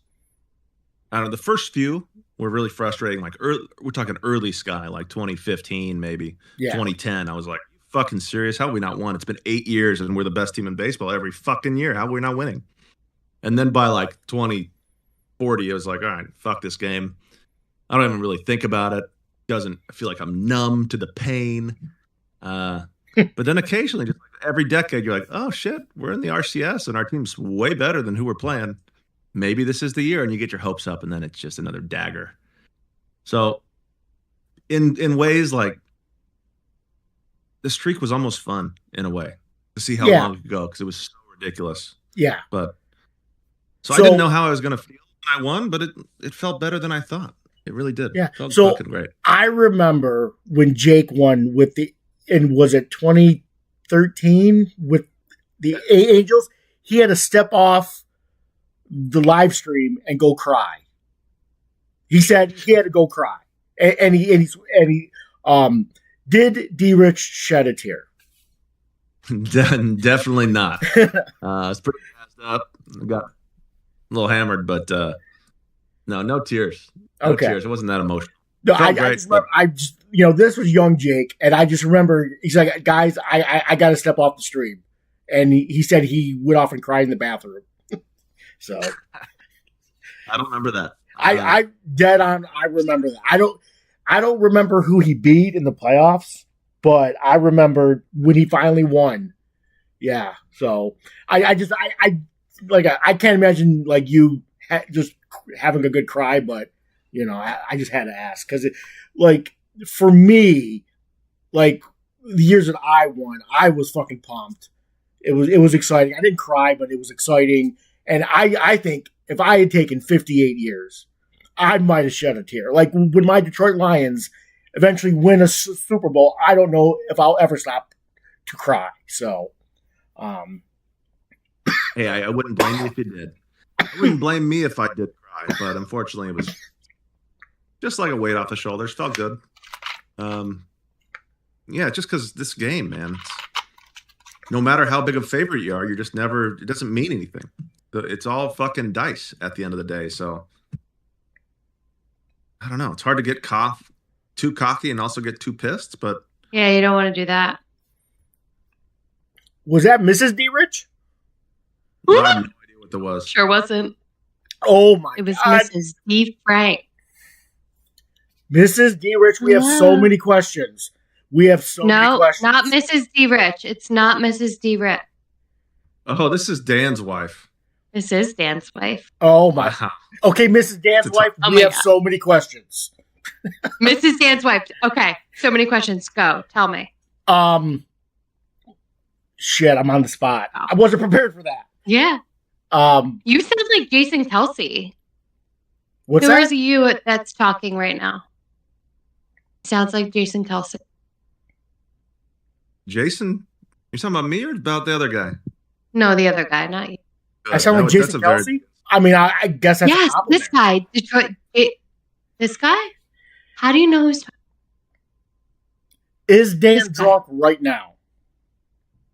I don't know. The first few were really frustrating. Like we're talking early Sky, like 2015, maybe 2010. I was like, fucking serious? How have we not won? It's been 8 years and we're the best team in baseball every fucking year. How are we not winning? And then by like 2040, I was like, all right, fuck this game. I don't even really think about it. I feel like I'm numb to the pain. But then occasionally, just like every decade, you're like, oh shit, we're in the RCS and our team's way better than who we're playing. maybe this is the year, and you get your hopes up, and then it's just another dagger. So in ways like the streak was almost fun in a way to see how long it could go because it was so ridiculous. Yeah. But so I didn't know how I was going to feel when I won, but it felt better than I thought. It really did. Yeah. It felt so fucking great. I remember when Jake won was it 2013 with the Angels? He had to step off the live stream and go cry. He said he had to go cry, and he did D-Rich shed a tear? Definitely not. I was pretty passed up. I got a little hammered, but no tears. No tears. It wasn't that emotional. No, I just this was young Jake, and I just remember he's like, guys, I got to step off the stream, and he said he went off and cried in the bathroom. So I don't remember that. I dead on. I remember that. I don't remember who he beat in the playoffs, but I remember when he finally won. Yeah. So I can't imagine like you just having a good cry, but I just had to ask because for me, like the years that I won, I was fucking pumped. It was exciting. I didn't cry, but it was exciting. And I think if I had taken 58 years, I might have shed a tear. Like when my Detroit Lions eventually win a Super Bowl, I don't know if I'll ever stop to cry. So, hey, I wouldn't blame you if you did. I wouldn't blame me if I did cry, but unfortunately, it was just like a weight off the shoulders. Felt good. Yeah, just because this game, man, no matter how big a favorite you are, you're just never. It doesn't mean anything. It's all fucking dice at the end of the day. So I don't know. It's hard to get too cocky and also get too pissed, but yeah, you don't want to do that. Was that Mrs. D-Rich? No, I have no idea what that was. Sure wasn't. Oh my God. It was Mrs. D. Frank. Mrs. D-Rich, we have so many questions. Many questions. No, not Mrs. D-Rich. It's not Mrs. D-Rich. Oh, this is Dan's wife. This is Dan's wife. Oh my. Okay, Mrs. Dan's wife. We have so many questions. Mrs. Dan's wife. Okay, so many questions. Go. Tell me. Shit, I'm on the spot. I wasn't prepared for that. Yeah. You sound like Jason Kelsey. What's that? Who is you that's talking right now? Sounds like Jason Kelsey. Jason? You're talking about me or about the other guy? No, the other guy, not you. I sound like Jason Kelsey? I mean, I guess that's yes, this guy. Detroit. This guy? How do you know who's talking? Is Dan drunk right now?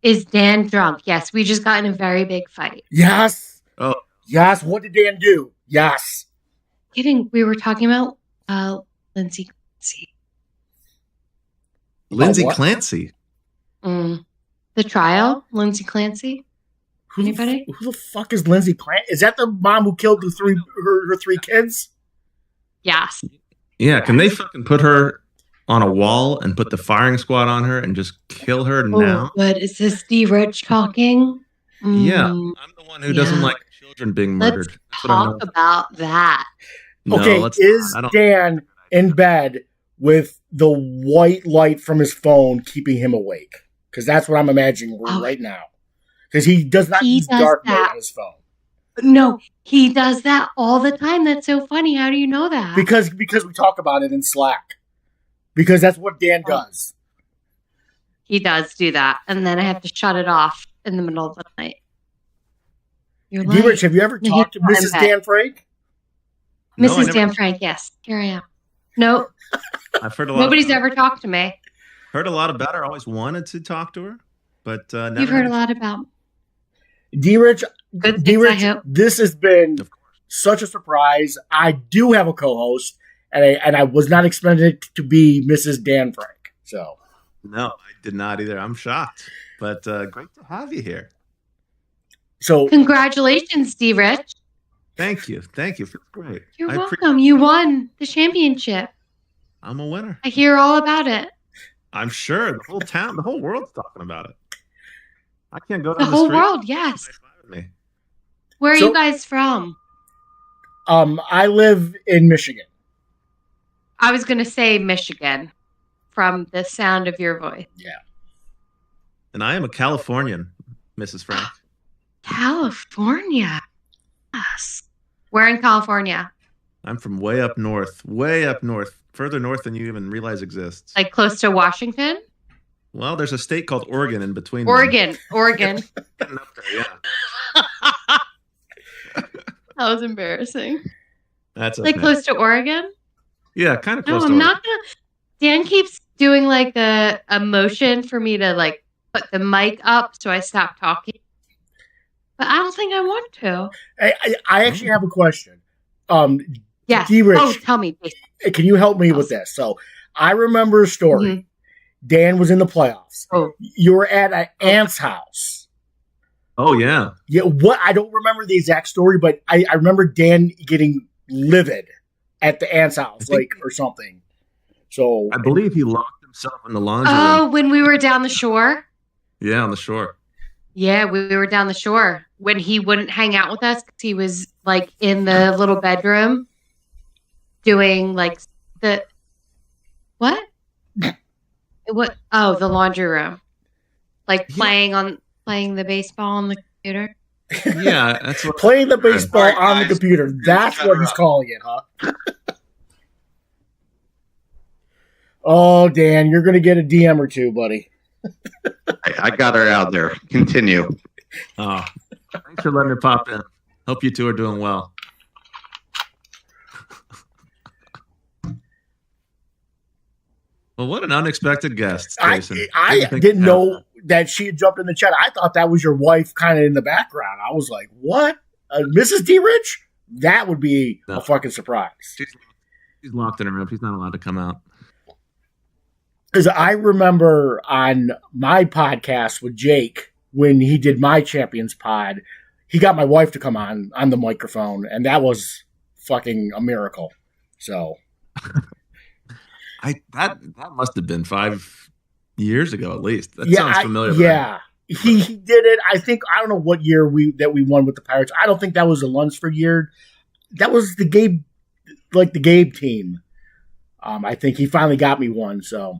Is Dan drunk? Yes, we just got in a very big fight. Yes. Oh. Yes, what did Dan do? Yes. Kidding. We were talking about Lindsay Clancy. Lindsay Clancy? The trial? Lindsay Clancy? Anybody? Who the fuck is Lindsay Clancy? Is that the mom who killed her three kids? Yes. Yeah, can they fucking put her on a wall and put the firing squad on her and just kill her now? But is this D-Rich talking? Yeah, I'm the one who doesn't like children being murdered. Let's talk about that. No, okay, is Dan in bed with the white light from his phone keeping him awake? Because that's what I'm imagining right now. Because he does not use dark mode on his phone. No, he does that all the time. That's so funny. How do you know that? Because we talk about it in Slack. Because that's what Dan does. He does do that. And then I have to shut it off in the middle of the night. D-Rich, have you ever talked to Mrs. Dan Frank? Mrs. Dan Frank, yes. Here I am. No. I've heard a lot. Nobody's ever talked to me. Heard a lot about her. Always wanted to talk to her. But never. You've heard a lot about D-Rich, this has been such a surprise. I do have a co-host, and I was not expecting it to be Mrs. Dan Frank. So, no, I did not either. I'm shocked, but great to have you here. So, congratulations, D-Rich. Thank you. Feels great. You're welcome. You won the championship. I'm a winner. I hear all about it. I'm sure the whole world's talking about it. I can't go down the whole world. Yes. Where are you guys from? I live in Michigan. I was going to say Michigan from the sound of your voice. Yeah. And I am a Californian, Mrs. Frank. California. Yes. Where in California? I'm from way up north, further north than you even realize exists. Like close to Washington? Well, there's a state called Oregon in between. Oregon. Getting up there, yeah. That was embarrassing. That's okay. Like close to Oregon? Yeah, kind of No, close to I'm Oregon. not gonna. Dan keeps doing like a motion for me to like put the mic up so I stop talking. But I don't think I want to. I actually have a question. Yeah. D-Rich, Oh, tell me. can you help me with this? So I remember a story. Mm-hmm. Dan was in the playoffs. Oh. You were at an aunt's house. Oh, yeah. Yeah, what? I don't remember the exact story, but I remember Dan getting livid at the aunt's house, or something. So I believe he locked himself in the laundry room. Oh, when we were down the shore? Yeah, on the shore. Yeah, we were down the shore when he wouldn't hang out with us because he was like in the little bedroom doing like the what? What? Oh, the laundry room, like playing the baseball on the computer. Yeah, that's what playing the baseball All right, on the guys. computer. That's what he's calling it, huh? Oh, Dan, you're gonna get a DM or two, buddy. I got her out there. Continue. Oh, thanks for letting her pop in. Hope you two are doing well. Well, what an unexpected guest, Jason. I didn't know that she had jumped in the chat. I thought that was your wife kind of in the background. I was like, what? Mrs. D-Rich? That would be a fucking surprise. She's locked in her room. She's not allowed to come out. Because I remember on my podcast with Jake, when he did my Champions pod, he got my wife to come on the microphone, and that was fucking a miracle. So... that must have been 5 years ago at least. That sounds familiar. Yeah, he did it. I don't know what year we won with the Pirates. I don't think that was the Lunsford year. That was the Gabe team. I think he finally got me one. So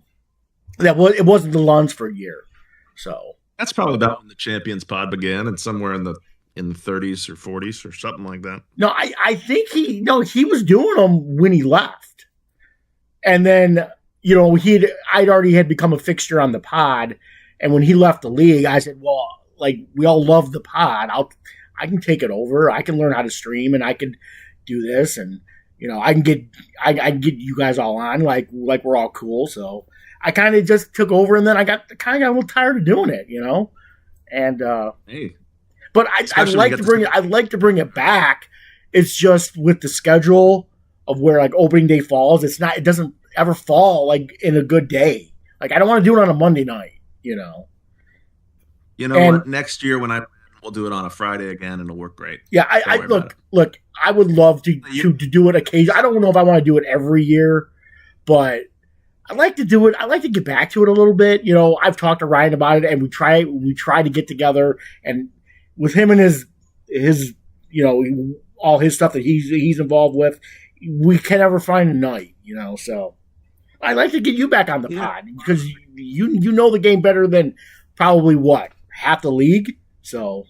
it wasn't the Lunsford year. So that's probably about when the Champions Pod began, and somewhere in the 30s or 40s or something like that. No, I think he was doing them when he left. And then, I'd already had become a fixture on the pod. And when he left the league, I said, well, like, we all love the pod. I can take it over. I can learn how to stream, and I can do this. And, I can get you guys all on like we're all cool. So I kind of just took over, and then I got a little tired of doing it, And, hey, but I'd like to bring it back. It's just with the schedule of where like opening day falls, it doesn't ever fall like in a good day. Like I don't want to do it on a Monday night, what? Next year when we'll do it on a Friday again, and it'll work great. Yeah, I look. I would love to do it occasionally. I don't know if I want to do it every year, but I like to do it. I like to get back to it a little bit. I've talked to Ryan about it, and we try to get together, and with him and his all his stuff that he's involved with. We can never find a night, so I'd like to get you back on the pod because you know the game better than probably half the league. So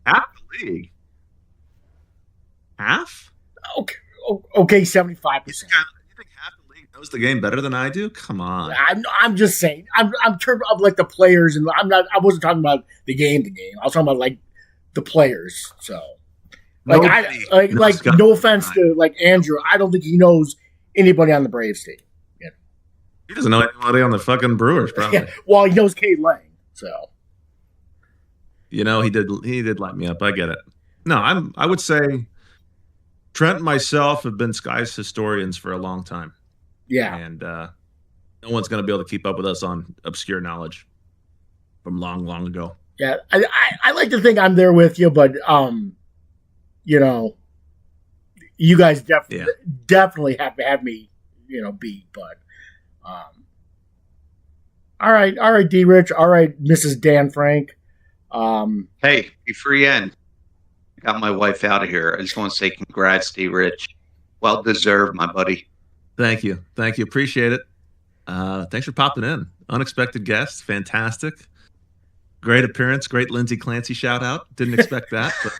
half the league, half? Okay, 75%. You think half the league knows the game better than I do? Come on. I'm just saying. I'm term of like the players, and I wasn't talking about the game. I was talking about like the players. So. No offense to like Andrew, I don't think he knows anybody on the Braves team. He doesn't know anybody on the fucking Brewers, probably. Yeah, well, he knows Cade Lang, so he did light me up. I get it. No, I would say Trent and myself have been Sky's historians for a long time. Yeah, and no one's going to be able to keep up with us on obscure knowledge from long, long ago. Yeah, I like to think I'm there with you, but you guys definitely have to have me, beat. But, all right, D-Rich. All right, Mrs. Dan Frank. Hey, before you end, got my wife out of here, I just want to say congrats, D. Rich. Well deserved, my buddy. Thank you. Appreciate it. Thanks for popping in. Unexpected guest. Fantastic. Great appearance. Great Lindsay Clancy shout out. Didn't expect that, but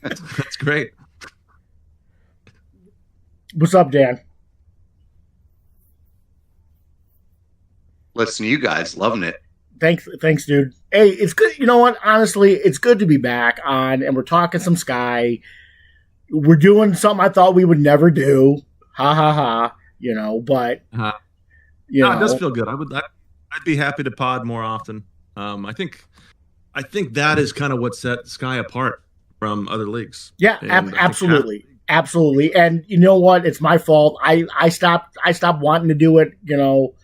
that's great. What's up, Dan? Listen to you guys. Loving it. Thanks, dude. Hey, it's good. You know what? Honestly, it's good to be back on, and we're talking some Sky. We're doing something I thought we would never do. Ha ha ha. You know, but it does feel good. I'd be happy to pod more often. I think that is kind of what set Sky apart from other leagues. Yeah, absolutely. Absolutely. And you know what? It's my fault. I stopped wanting to do it, you know.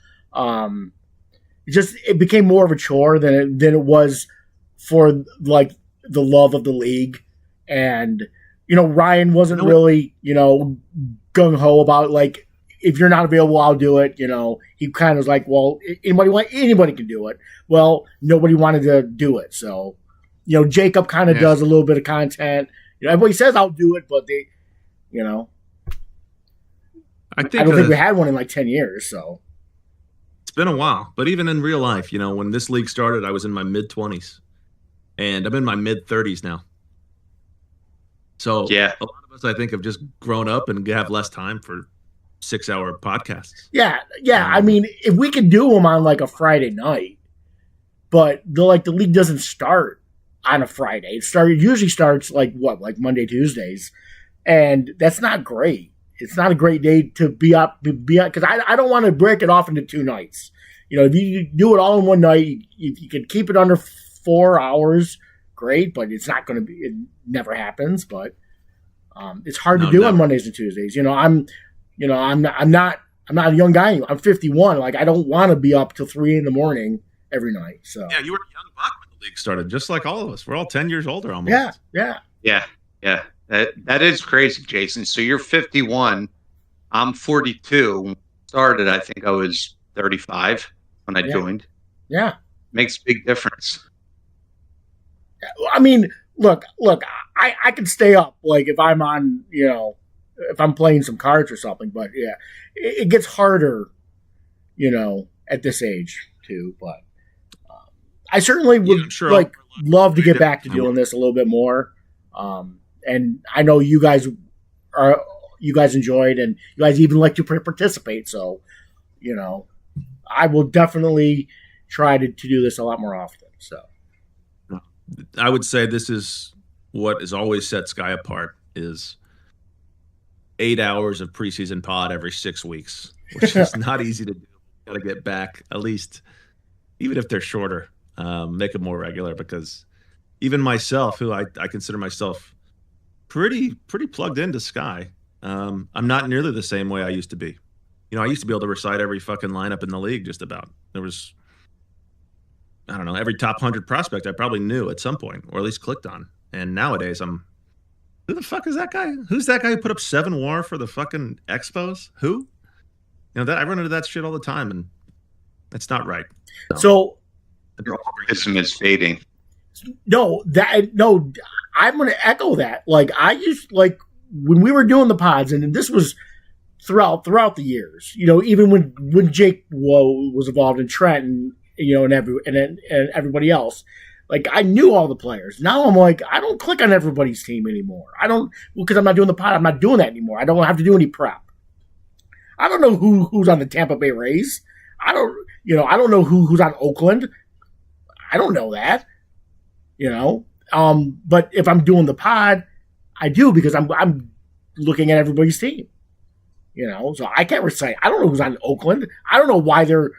It became more of a chore than it was for like the love of the league. And, you know, Ryan wasn't really, you know, gung ho about like, if you're not available, I'll do it. You know, he kind of was like, well, anybody can do it. Well, nobody wanted to do it. So, you know, Jacob kind of does a little bit of content. You know, everybody says I'll do it, but they, you know, I don't think we had one in like 10 years. So it's been a while, but even in real life, you know, when this league started, I was in my mid-20s and I'm in my mid-30s now. So a lot of us, I think, have just grown up and have less time for 6-hour podcasts. Yeah. I mean, if we could do them on like a Friday night, but the league doesn't start on a Friday. It usually starts like Monday, Tuesdays, and that's not great. It's not a great day to be up because I don't want to break it off into 2 nights. You know, if you do it all in one night, you can keep it under 4 hours. Great, but it's not going to be. It never happens. But it's hard to do on Mondays and Tuesdays. You know, I'm not a young guy anymore. I'm 51. Like I don't want to be up till 3 a.m. every night. So yeah, you were a young buck when the league started, just like all of us. We're all 10 years older almost. Yeah. That is crazy, Jason. So you're 51. I'm 42. When I started, I think I was 35 when I joined. Yeah. Makes a big difference. I mean, look, I can stay up, like, if I'm on, you know, if I'm playing some cards or something, but, yeah, it gets harder, you know, at this age, too, but I certainly would, love to get back to doing this a little bit more, and I know you guys enjoyed, and you guys even like to participate, so, you know, I will definitely try to do this a lot more often, so. I would say this is what has always set Sky apart is 8 hours of preseason pod every 6 weeks, which is not easy to do. Got to get back at least, even if they're shorter, make it more regular, because even myself, who I consider myself pretty plugged into Sky, I'm not nearly the same way I used to be. You know, I used to be able to recite every fucking lineup in the league just about. There was, I don't know, every top 100 prospect I probably knew at some point, or at least clicked on. And nowadays who the fuck is that guy? Who's that guy who put up 7 WAR for the fucking Expos? Who? You know, that I run into that shit all the time, and that's not right. So Optimism is fading. No, I'm going to echo that. Like, I used, like, when we were doing the pods, and this was throughout the years, you know, even when Jake was involved in Trent and, you know, and everybody else, like, I knew all the players. Now I'm like, I don't click on everybody's team anymore. Because I'm not doing the pod. I'm not doing that anymore. I don't have to do any prep. I don't know who's on the Tampa Bay Rays. I don't know who's on Oakland. I don't know that, you know. But if I'm doing the pod, I do, because I'm looking at everybody's team, you know. So I can't recite. I don't know who's on Oakland. I don't know why they're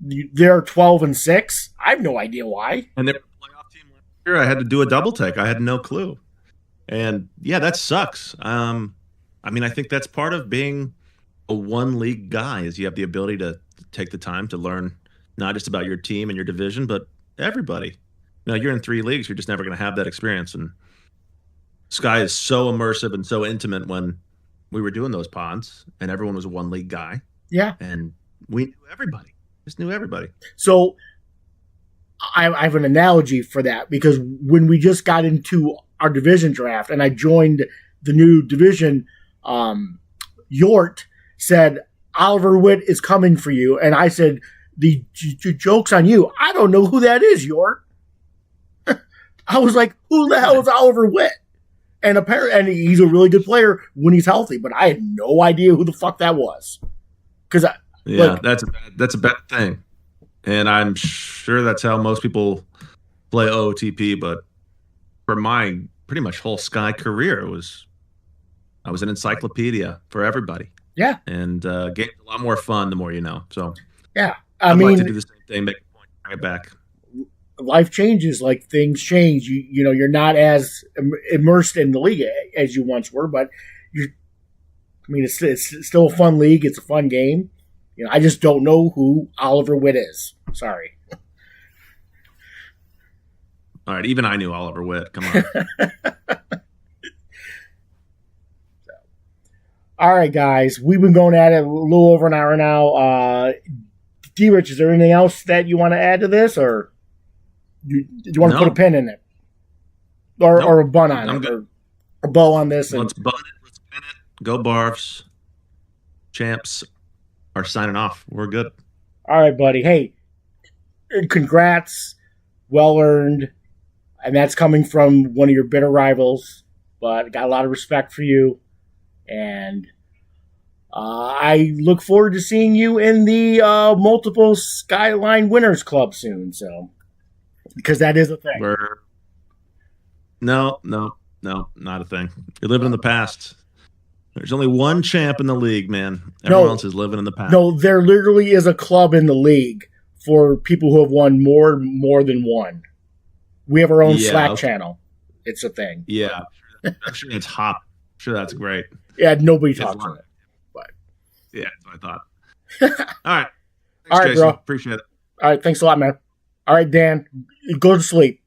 12-6. I have no idea why. And they're a playoff team last year. I had to do a double take. I had no clue. And yeah, that sucks. I mean, I think that's part of being a one league guy, is you have the ability to take the time to learn not just about your team and your division, but everybody. You know, you're in 3 leagues. You're just never going to have that experience. And Sky is so immersive and so intimate. When we were doing those pods and everyone was a one league guy. Yeah. And we knew everybody. Just knew everybody. So I have an analogy for that, because when we just got into our division draft, and I joined the new division. Yort said, Oliver Witt is coming for you. And I said, the joke's on you. I don't know who that is, Yort. I was like, who the hell is Oliver Witt? And apparently, he's a really good player when he's healthy, but I had no idea who the fuck that was. Because that's a bad thing, and I'm sure that's how most people play OOTP. But for my pretty much whole Sky career, I was an encyclopedia for everybody. Yeah, and game's a lot more fun the more you know. So yeah, I'd like to do the same thing, make a point, bring it back. Life changes, like things change. You know, you're not as immersed in the league as you once were, but it's still a fun league. It's a fun game. You know, I just don't know who Oliver Witt is. Sorry. All right, even I knew Oliver Witt. Come on. All right, guys, we've been going at it a little over an hour now. D-Rich, is there anything else that you want to add to this, or do you want to put a pin in it, or a bun on it, or a bow on this? Let's bun it. Let's pin it. Go Barfs. Champs are signing off. We're good. All right, buddy. Hey, congrats. Well earned. And that's coming from one of your bitter rivals. But got a lot of respect for you. And I look forward to seeing you in the multiple Skyline Winners Club soon. So, because that is a thing. No, not a thing. You're living in the past. There's only one champ in the league, man. Everyone else is living in the past. No, there literally is a club in the league for people who have won more than one. We have our own Slack channel. It's a thing. Yeah. I'm sure it's hot. I'm sure that's great. Yeah, nobody talks on it. But yeah, that's what I thought. All right. Thanks, all right, Jason. bro. Appreciate it. All right. Thanks a lot, man. All right, Dan. Go to sleep.